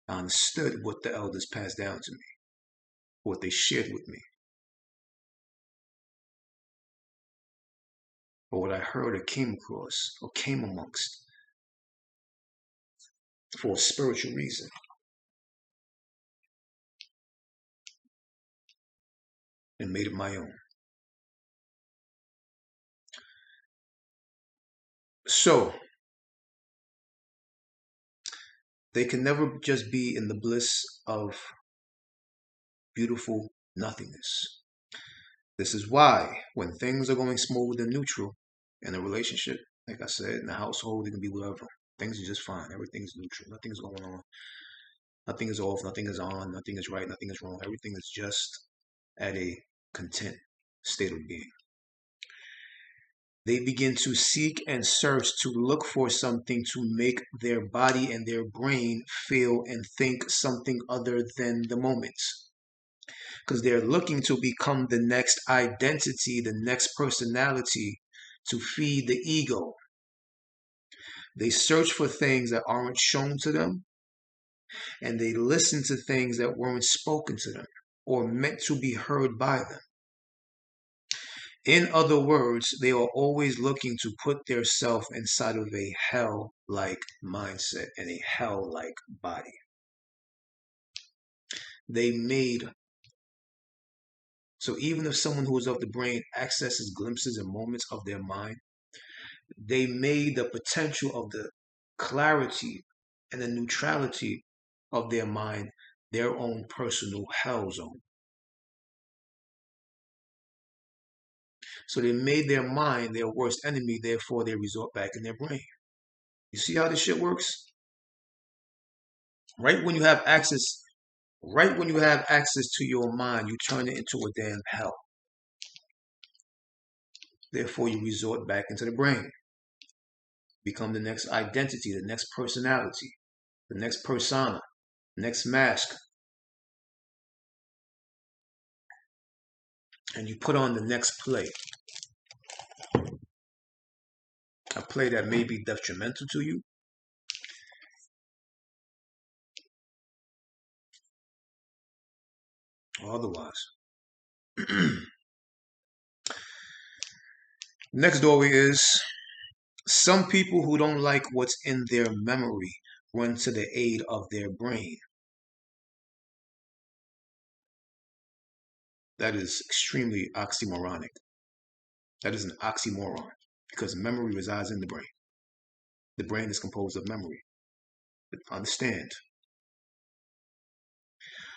I understood what the elders passed down to me, what they shared with me, or what I heard or came across or came amongst for a spiritual reason, and made it my own. So, they can never just be in the bliss of beautiful nothingness. This is why, when things are going smooth and neutral in a relationship, like I said, in the household, it can be whatever. Things are just fine. Everything's neutral. Nothing's going on. Nothing is off. Nothing is on. Nothing is right. Nothing is wrong. Everything is just at a content state of being. They begin to seek and search to look for something to make their body and their brain feel and think something other than the moment. Because they're looking to become the next identity, the next personality to feed the ego. They search for things that aren't shown to them, and they listen to things that weren't spoken to them or meant to be heard by them. In other words, they are always looking to put their self inside of a hell-like mindset and a hell-like body. They made So even if someone who is of the brain accesses glimpses and moments of their mind, they made the potential of the clarity and the neutrality of their mind their own personal hell zone. So they made their mind their worst enemy, therefore they resort back in their brain. You see how this shit works? Right when you have access, right when you have access to your mind, you turn it into a damn hell. Therefore, you resort back into the brain, become the next identity, the next personality, the next persona, the next mask, and you put on the next play. A play that may be detrimental to you, or otherwise. Next doorway is some people who don't like what's in their memory run to the aid of their brain. That is extremely oxymoronic. That is an oxymoron because memory resides in the brain. The brain is composed of memory. But understand,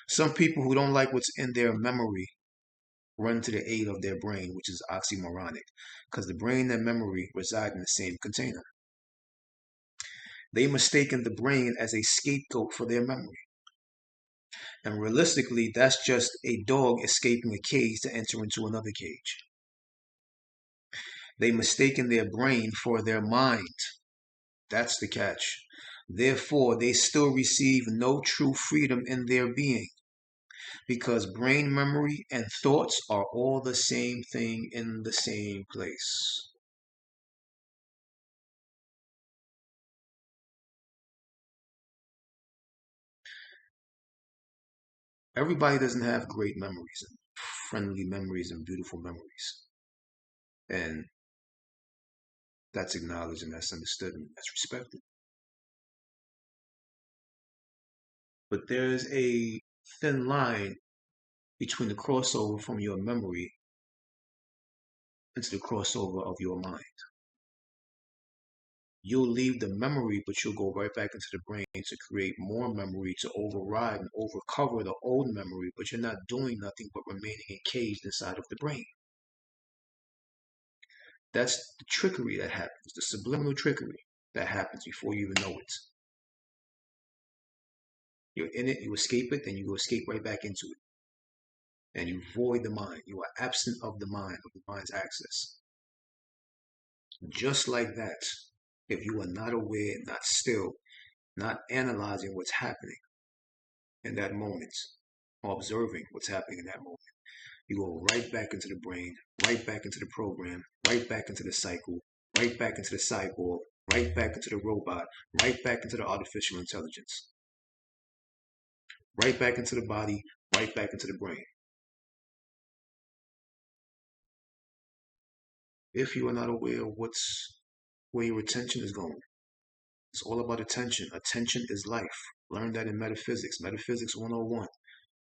some people who don't like what's in their memory run to the aid of their brain, which is oxymoronic because the brain and memory reside in the same container. They mistaken the brain as a scapegoat for their memory. And realistically, that's just a dog escaping a cage to enter into another cage. They mistaken their brain for their mind. That's the catch. Therefore, they still receive no true freedom in their being because brain memory and thoughts are all the same thing in the same place. Everybody doesn't have great memories and friendly memories and beautiful memories. And that's acknowledged and that's understood and that's respected. But there's a thin line between the crossover from your memory into the crossover of your mind. You'll leave the memory, but you'll go right back into the brain to create more memory to override and overcover the old memory, but you're not doing nothing but remaining encaged inside of the brain. That's the trickery that happens, the subliminal trickery that happens before you even know it. You're in it, you escape it, then you go escape right back into it. And you void the mind. You are absent of the mind's access. Just like that, if you are not aware, not still, not analyzing what's happening in that moment, or observing what's happening in that moment, you go right back into the brain, right back into the program, right back into the cycle, right back into the cyborg, right back into the robot, right back into the artificial intelligence, right back into the body, right back into the brain. If you are not aware of where your attention is going, it's all about attention. Attention is life. Learn that in metaphysics. Metaphysics 101.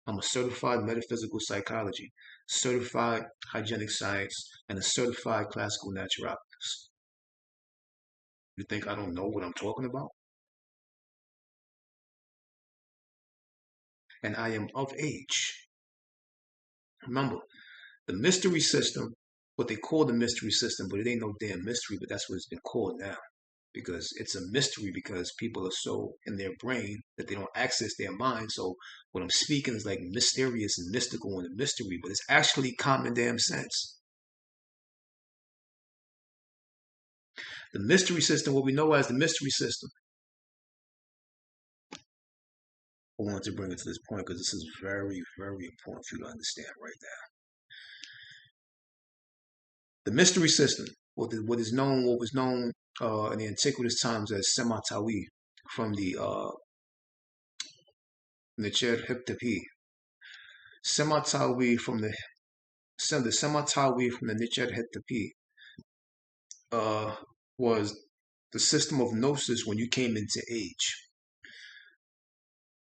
I'm a certified metaphysical psychology, certified hygienic science, and a certified classical naturopatist. You think I don't know what I'm talking about? And I am of age. Remember, the mystery system, what they call the mystery system, but it ain't no damn mystery, but that's what it's been called now. Because it's a mystery because people are so in their brain that they don't access their mind. So what I'm speaking is like mysterious and mystical and a mystery, but it's actually common damn sense. The mystery system, what we know as the mystery system, I wanted to bring it to this point because this is very, very important for you to understand right now. The mystery system, what was known in the antiquitous times as Sematawi from the Necher Hiptapi. Sematawi from the Sematawi from the Necher Hiptapi was the system of gnosis when you came into age.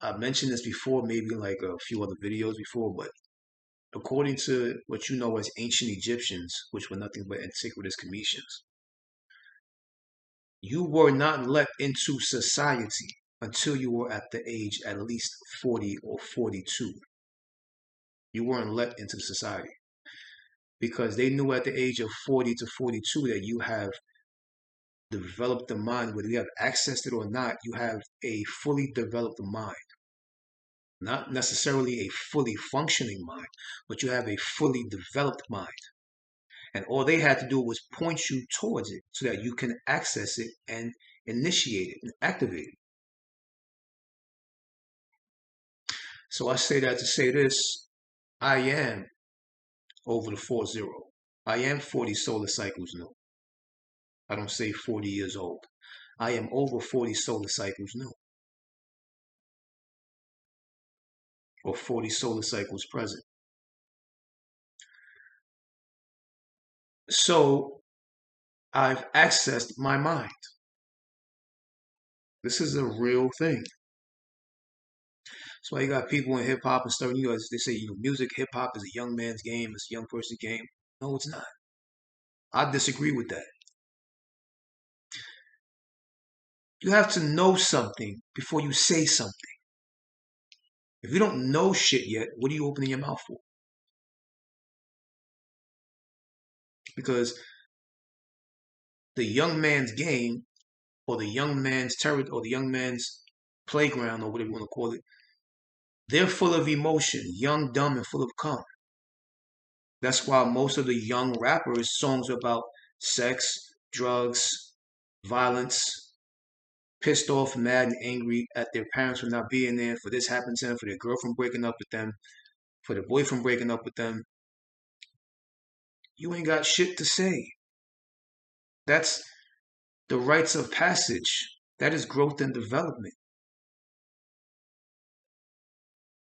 I've mentioned this before, maybe in like a few other videos before, but according to what you know as ancient Egyptians, which were nothing but antiquitous Cometians, you were not let into society until you were at the age at least 40 or 42. You weren't let into society because they knew at the age of 40 to 42 that you have developed the mind, whether you have accessed it or not, you have a fully developed mind. Not necessarily a fully functioning mind, but you have a fully developed mind. And all they had to do was point you towards it so that you can access it and initiate it and activate it. So I say that to say this: I am over the 40. I am 40 solar cycles new. I don't say 40 years old. I am over 40 solar cycles new, or 40 solar cycles present. So I've accessed my mind. This is a real thing. That's why you got people in hip hop and stuff. They say, music, hip hop is a young man's game. It's a young person's game. No, it's not. I disagree with that. You have to know something before you say something. If you don't know shit yet, what are you opening your mouth for? Because the young man's game, or the young man's territory, or the young man's playground, or whatever you want to call it, they're full of emotion, young, dumb, and full of cum. That's why most of the young rappers' songs are about sex, drugs, violence, pissed off, mad, and angry at their parents for not being there, for this happened to them, for their girlfriend breaking up with them, for their boyfriend breaking up with them. You ain't got shit to say. That's the rites of passage. That is growth and development.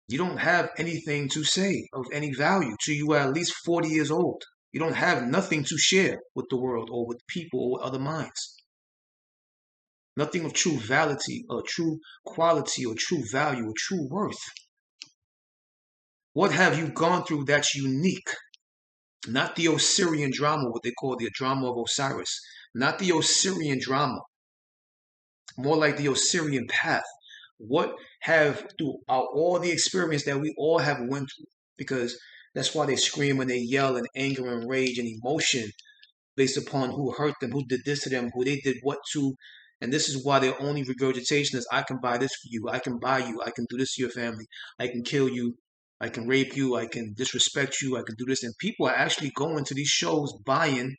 You don't have anything to say of any value till you are at least 40 years old. You don't have nothing to share with the world or with people or with other minds. Nothing of true validity or true quality or true value or true worth. What have you gone through that's unique? Not the Osirian drama, what they call the drama of Osiris. Not the Osirian drama. More like the Osirian path. What have, throughout all the experience that we all have went through, because that's why they scream and they yell in anger and rage and emotion based upon who hurt them, who did this to them, who they did what to. And this is why their only regurgitation is, I can buy this for you, I can buy you, I can do this to your family, I can kill you, I can rape you, I can disrespect you, I can do this. And people are actually going to these shows buying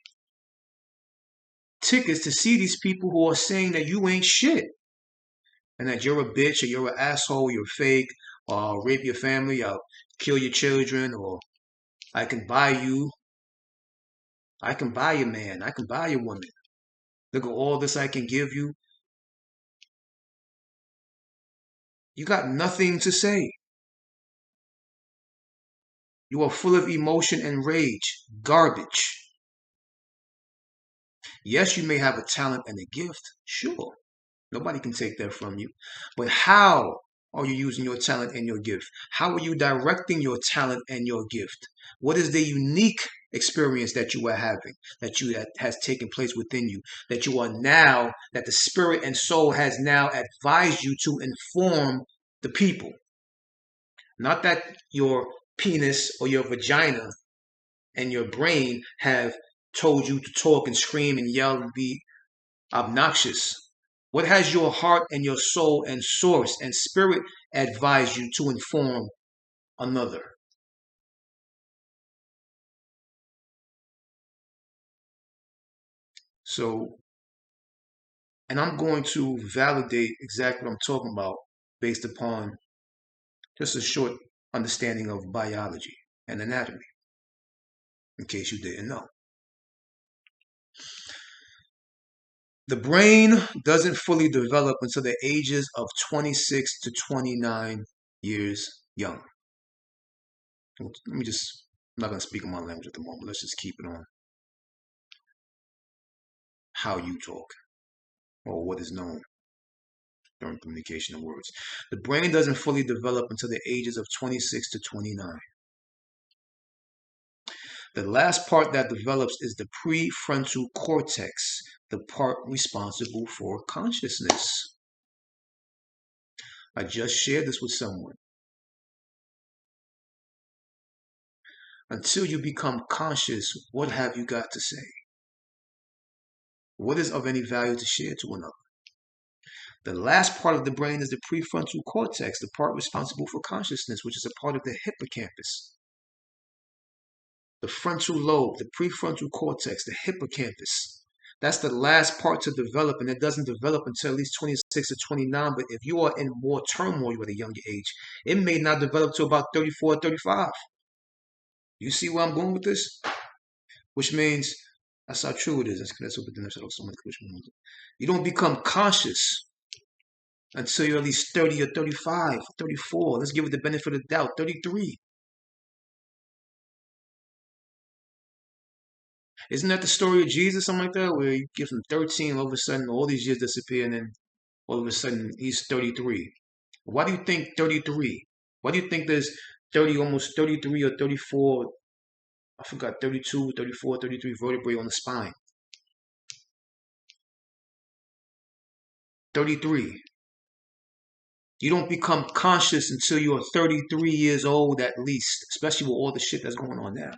tickets to see these people who are saying that you ain't shit and that you're a bitch or you're an asshole, you're fake, or I'll rape your family, I'll kill your children, or I can buy you, I can buy you, man, I can buy you, woman. Look at all this I can give you. You got nothing to say. You are full of emotion and rage. Garbage. Yes, you may have a talent and a gift. Sure. Nobody can take that from you. But how are you using your talent and your gift? How are you directing your talent and your gift? What is the unique experience that you are having, that has taken place within you, that you are now, that the spirit and soul has now advised you to inform the people? Not that your penis or your vagina and your brain have told you to talk and scream and yell and be obnoxious. What has your heart and your soul and source and spirit advised you to inform another? So, and I'm going to validate exactly what I'm talking about based upon just a short understanding of biology and anatomy, in case you didn't know. The brain doesn't fully develop until the ages of 26 to 29 years young. Let me just, I'm not going to speak in my language at the moment. Let's just keep it on how you talk or what is known during communication of words. The brain doesn't fully develop until the ages of 26 to 29. The last part that develops is the prefrontal cortex, the part responsible for consciousness. I just shared this with someone. Until you become conscious, what have you got to say? What is of any value to share to another? The last part of the brain is the prefrontal cortex, the part responsible for consciousness, which is a part of the hippocampus. The frontal lobe, the prefrontal cortex, the hippocampus. That's the last part to develop, and it doesn't develop until at least 26 or 29. But if you are in more turmoil at a younger age, it may not develop to about 34 or 35. You see where I'm going with this? Which means that's how true it is. You don't become conscious until you're at least 30 or 35, 34. Let's give it the benefit of the doubt, 33. Isn't that the story of Jesus, something like that, where you give him 13, all of a sudden all these years disappear, and then all of a sudden he's 33. Why do you think 33? Why do you think there's 30, almost 33 or 34, I forgot, 32, 34, 33 vertebrae on the spine? 33. You don't become conscious until you're 33 years old at least, especially with all the shit that's going on now.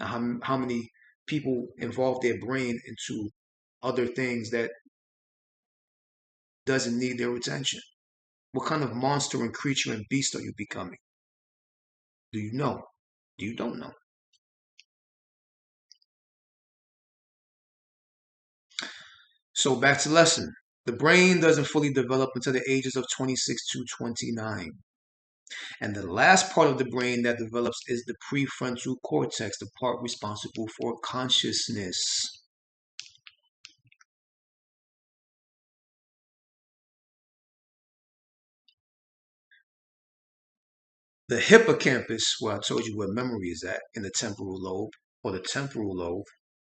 Now, how many people involve their brain into other things that doesn't need their attention? What kind of monster and creature and beast are you becoming? Do you know? Do you don't know? So back to lesson. The brain doesn't fully develop until the ages of 26 to 29. And the last part of the brain that develops is the prefrontal cortex, the part responsible for consciousness. The hippocampus, where I told you where memory is at, in the temporal lobe, or the temporal lobe,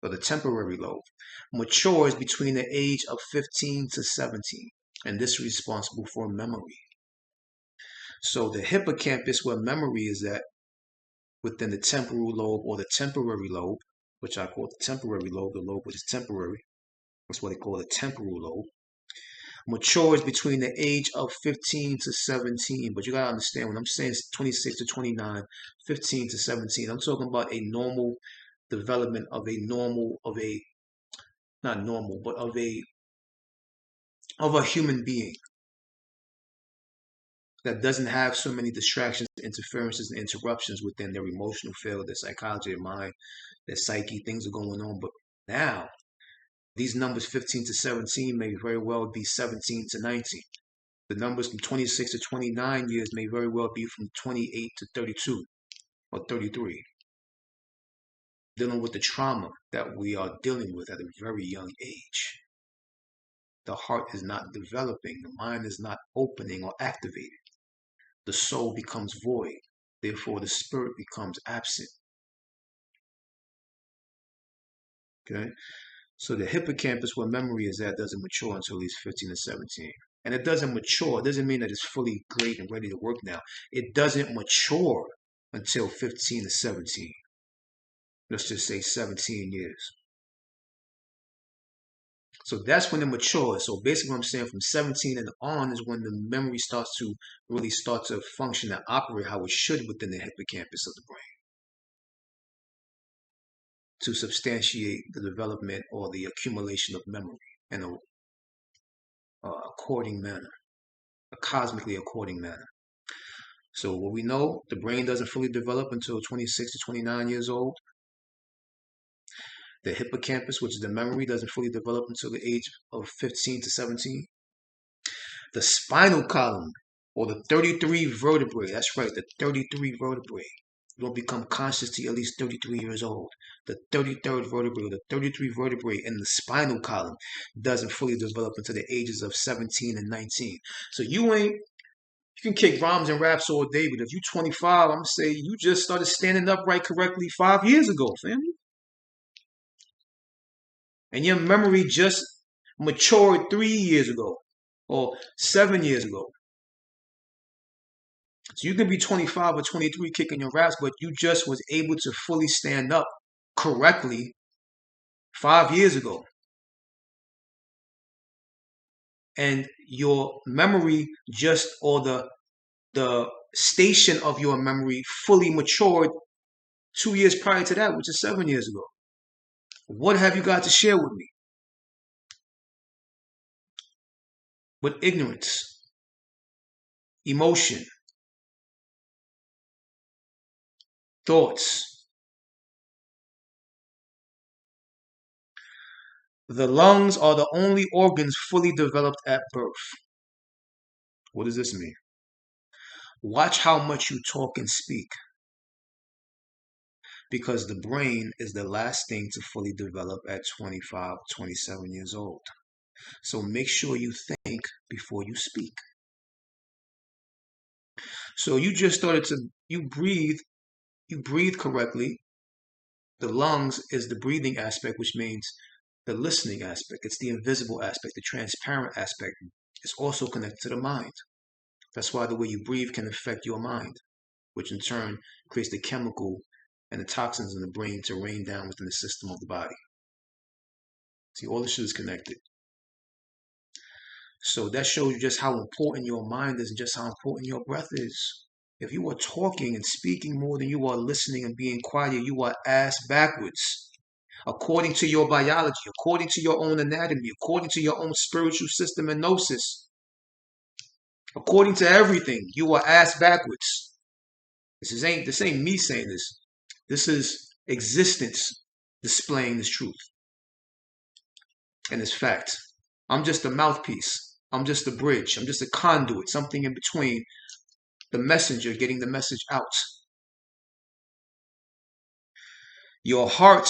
or the temporary lobe, matures between the age of 15 to 17, and this is responsible for memory. So the hippocampus, where memory is at, within the temporal lobe or the temporary lobe, which I call the temporary lobe, the lobe which is temporary, that's what they call the temporal lobe, matures between the age of 15 to 17. But you gotta understand, when I'm saying 26 to 29, 15 to 17, I'm talking about a normal development of a normal, not normal, but of a human being that doesn't have so many distractions, interferences, and interruptions within their emotional field, their psychology, their mind, their psyche. Things are going on. But now, these numbers 15 to 17 may very well be 17 to 19. The numbers from 26 to 29 years may very well be from 28 to 32 or 33. Dealing with the trauma that we are dealing with at a very young age. The heart is not developing, the mind is not opening or activated. The soul becomes void, therefore the spirit becomes absent. Okay? So the hippocampus, where memory is at, doesn't mature until he's 15 to 17. And it doesn't mature. It doesn't mean that it's fully great and ready to work now. It doesn't mature until 15 to 17. Let's just say 17 years. So that's when it matures. So basically what I'm saying, from 17 and on is when the memory starts to really start to function and operate how it should within the hippocampus of the brain, to substantiate the development or the accumulation of memory in a according manner, a cosmically according manner. So what we know, the brain doesn't fully develop until 26 to 29 years old. The hippocampus, which is the memory, doesn't fully develop until the age of 15 to 17. The spinal column, or the 33 vertebrae, that's right, the 33 vertebrae, you don't become conscious till at least 33 years old. The 33rd vertebrae, or the 33 vertebrae in the spinal column doesn't fully develop until the ages of 17 and 19. So you can kick rhymes and raps all day, but if you're 25, I'm going to say you just started standing upright correctly 5 years ago, family. And your memory just matured 3 years ago or 7 years ago. So you can be 25 or 23 kicking your raps, but you just was able to fully stand up correctly 5 years ago. And your memory just, or the station of your memory fully matured 2 years prior to that, which is 7 years ago. What have you got to share with me? with ignorance, emotion, thoughts. The lungs are the only organs fully developed at birth. What does this mean? Watch how much you talk and speak, because the brain is the last thing to fully develop at 25, 27 years old. So make sure you think before you speak. So you just started to, you breathe correctly. The lungs is the breathing aspect, which means the listening aspect. It's the invisible aspect, the transparent aspect. It's also connected to the mind. That's why the way you breathe can affect your mind, which in turn creates the chemical and the toxins in the brain to rain down within the system of the body. See, all this shit is connected. So that shows you just how important your mind is and just how important your breath is. If you are talking and speaking more than you are listening and being quiet, you are ass backwards. According to your biology, according to your own anatomy, according to your own spiritual system and gnosis, according to everything, you are ass backwards. This ain't me saying this. This is existence displaying this truth and this fact. I'm just a mouthpiece. I'm just a bridge. I'm just a conduit, something in between the messenger getting the message out. Your heart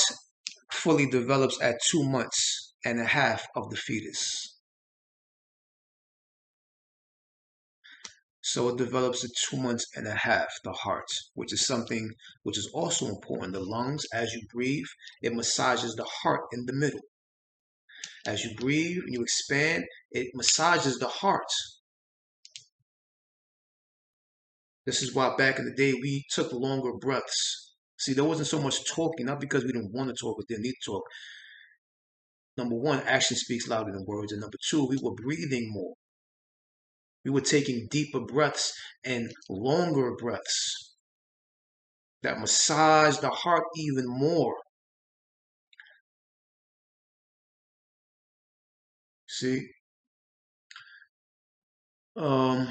fully develops at 2 months and a half of the fetus. So it develops at 2 months and a half, the heart, which is something which is also important. The lungs, as you breathe, it massages the heart in the middle. As you breathe and you expand, it massages the heart. This is why back in the day we took longer breaths. See, there wasn't so much talking, not because we didn't want to talk, but didn't need to talk. Number one, action speaks louder than words. And number two, we were breathing more. We were taking deeper breaths and longer breaths that massage the heart even more. See? Um,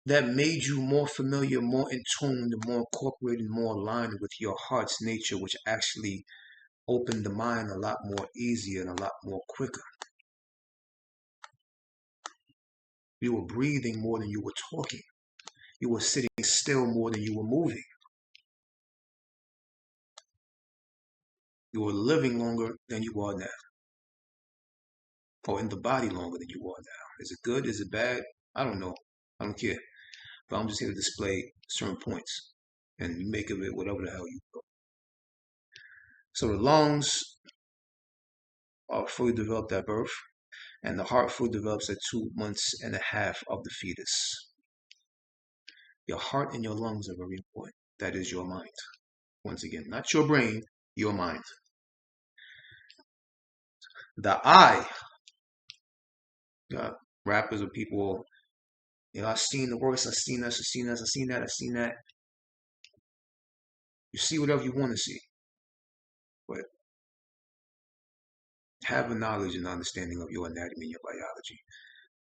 that made you more familiar, more in tune, more incorporated, more aligned with your heart's nature, which actually opened the mind a lot more easier and a lot more quicker. You were breathing more than you were talking. You were sitting still more than you were moving. You were living longer than you are now, or in the body longer than you are now. Is it good? Is it bad? I don't know. I don't care. But I'm just here to display certain points, and you make of it whatever the hell you go. So the lungs are fully developed at birth, and the heart fully develops at 2 months and a half of the fetus. Your heart and your lungs are very important. That is your mind. Once again, not your brain, your mind. The eye, rappers or people, I've seen the works, I've seen this, I've seen this, I've seen that, I've seen that. You see whatever you want to see, but have a knowledge and understanding of your anatomy and your biology.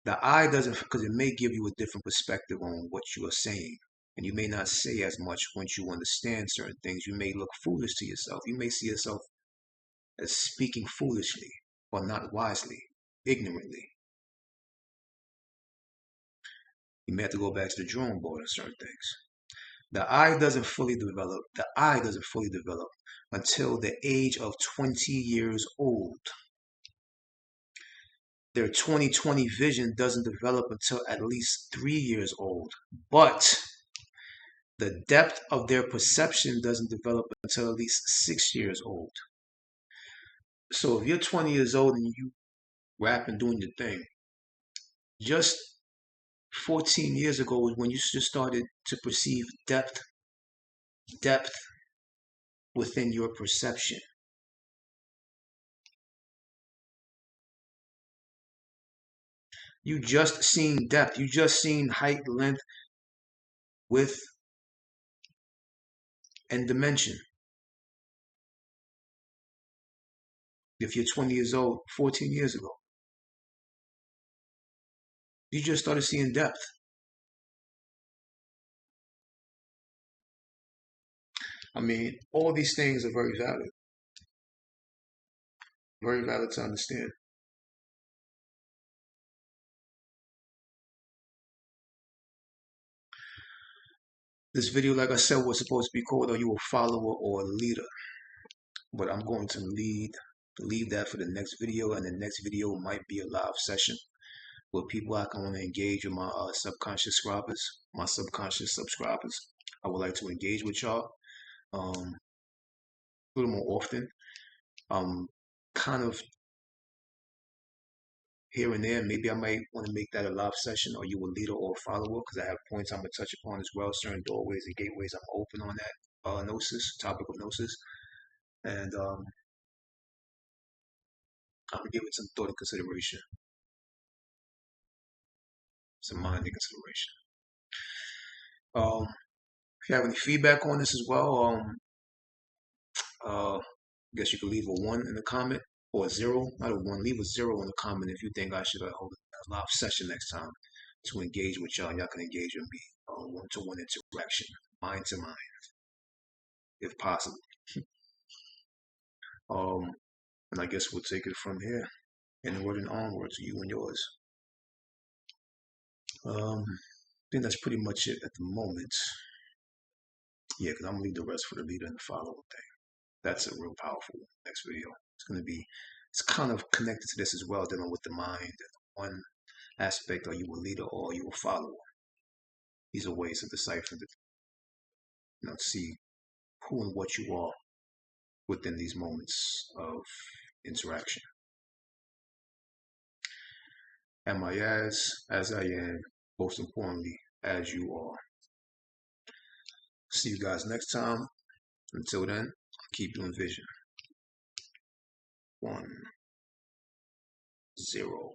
The eye doesn't, because it may give you a different perspective on what you are saying. And you may not say as much once you understand certain things. You may look foolish to yourself. You may see yourself as speaking foolishly or not wisely, ignorantly. You may have to go back to the drawing board on certain things. The eye doesn't fully develop. The eye doesn't fully develop until the age of 20 years old. Their 20/20 vision doesn't develop until at least 3 years old. But the depth of their perception doesn't develop until at least 6 years old. So if you're 20 years old and you rap and doing your thing, just 14 years ago was when you just started to perceive depth within your perception. You just seen depth. You just seen height, length, width, and dimension. If you're 20 years old, 14 years ago. You just started seeing depth. I mean, all these things are very valid to understand. This video, like I said, was supposed to be called "Are You a Follower or a Leader?" But I'm going to leave that for the next video, and the next video might be a live session with people I can want to engage with my subconscious subscribers. I would like to engage with y'all a little more often. Kind of here and there, maybe I might want to make that a live session. Are you a leader or a follower? Because I have points I'm gonna touch upon as well. Certain doorways and gateways I'm open on that topic of gnosis, and I'm gonna give it some thought and consideration, some mind and consideration. If you have any feedback on this as well, I guess you could leave a 1 in the comment or a 0, not a 1. Leave a 0 in the comment if you think I should hold a live session next time to engage with y'all. Y'all can engage with me, one-to-one interaction, mind to mind, if possible. And I guess we'll take it from here. Inward and onward to you and yours. I think that's pretty much it at the moment. Yeah, because I'm gonna leave the rest for the leader and the follower thing. That's a real powerful next video. It's kind of connected to this as well, dealing with the mind. One aspect, are you a leader or are you a follower? These are ways to decipher, see who and what you are within these moments of interaction. Am I as I am, most importantly, as you are. See you guys next time. Until then, keep doing vision. 1, 0.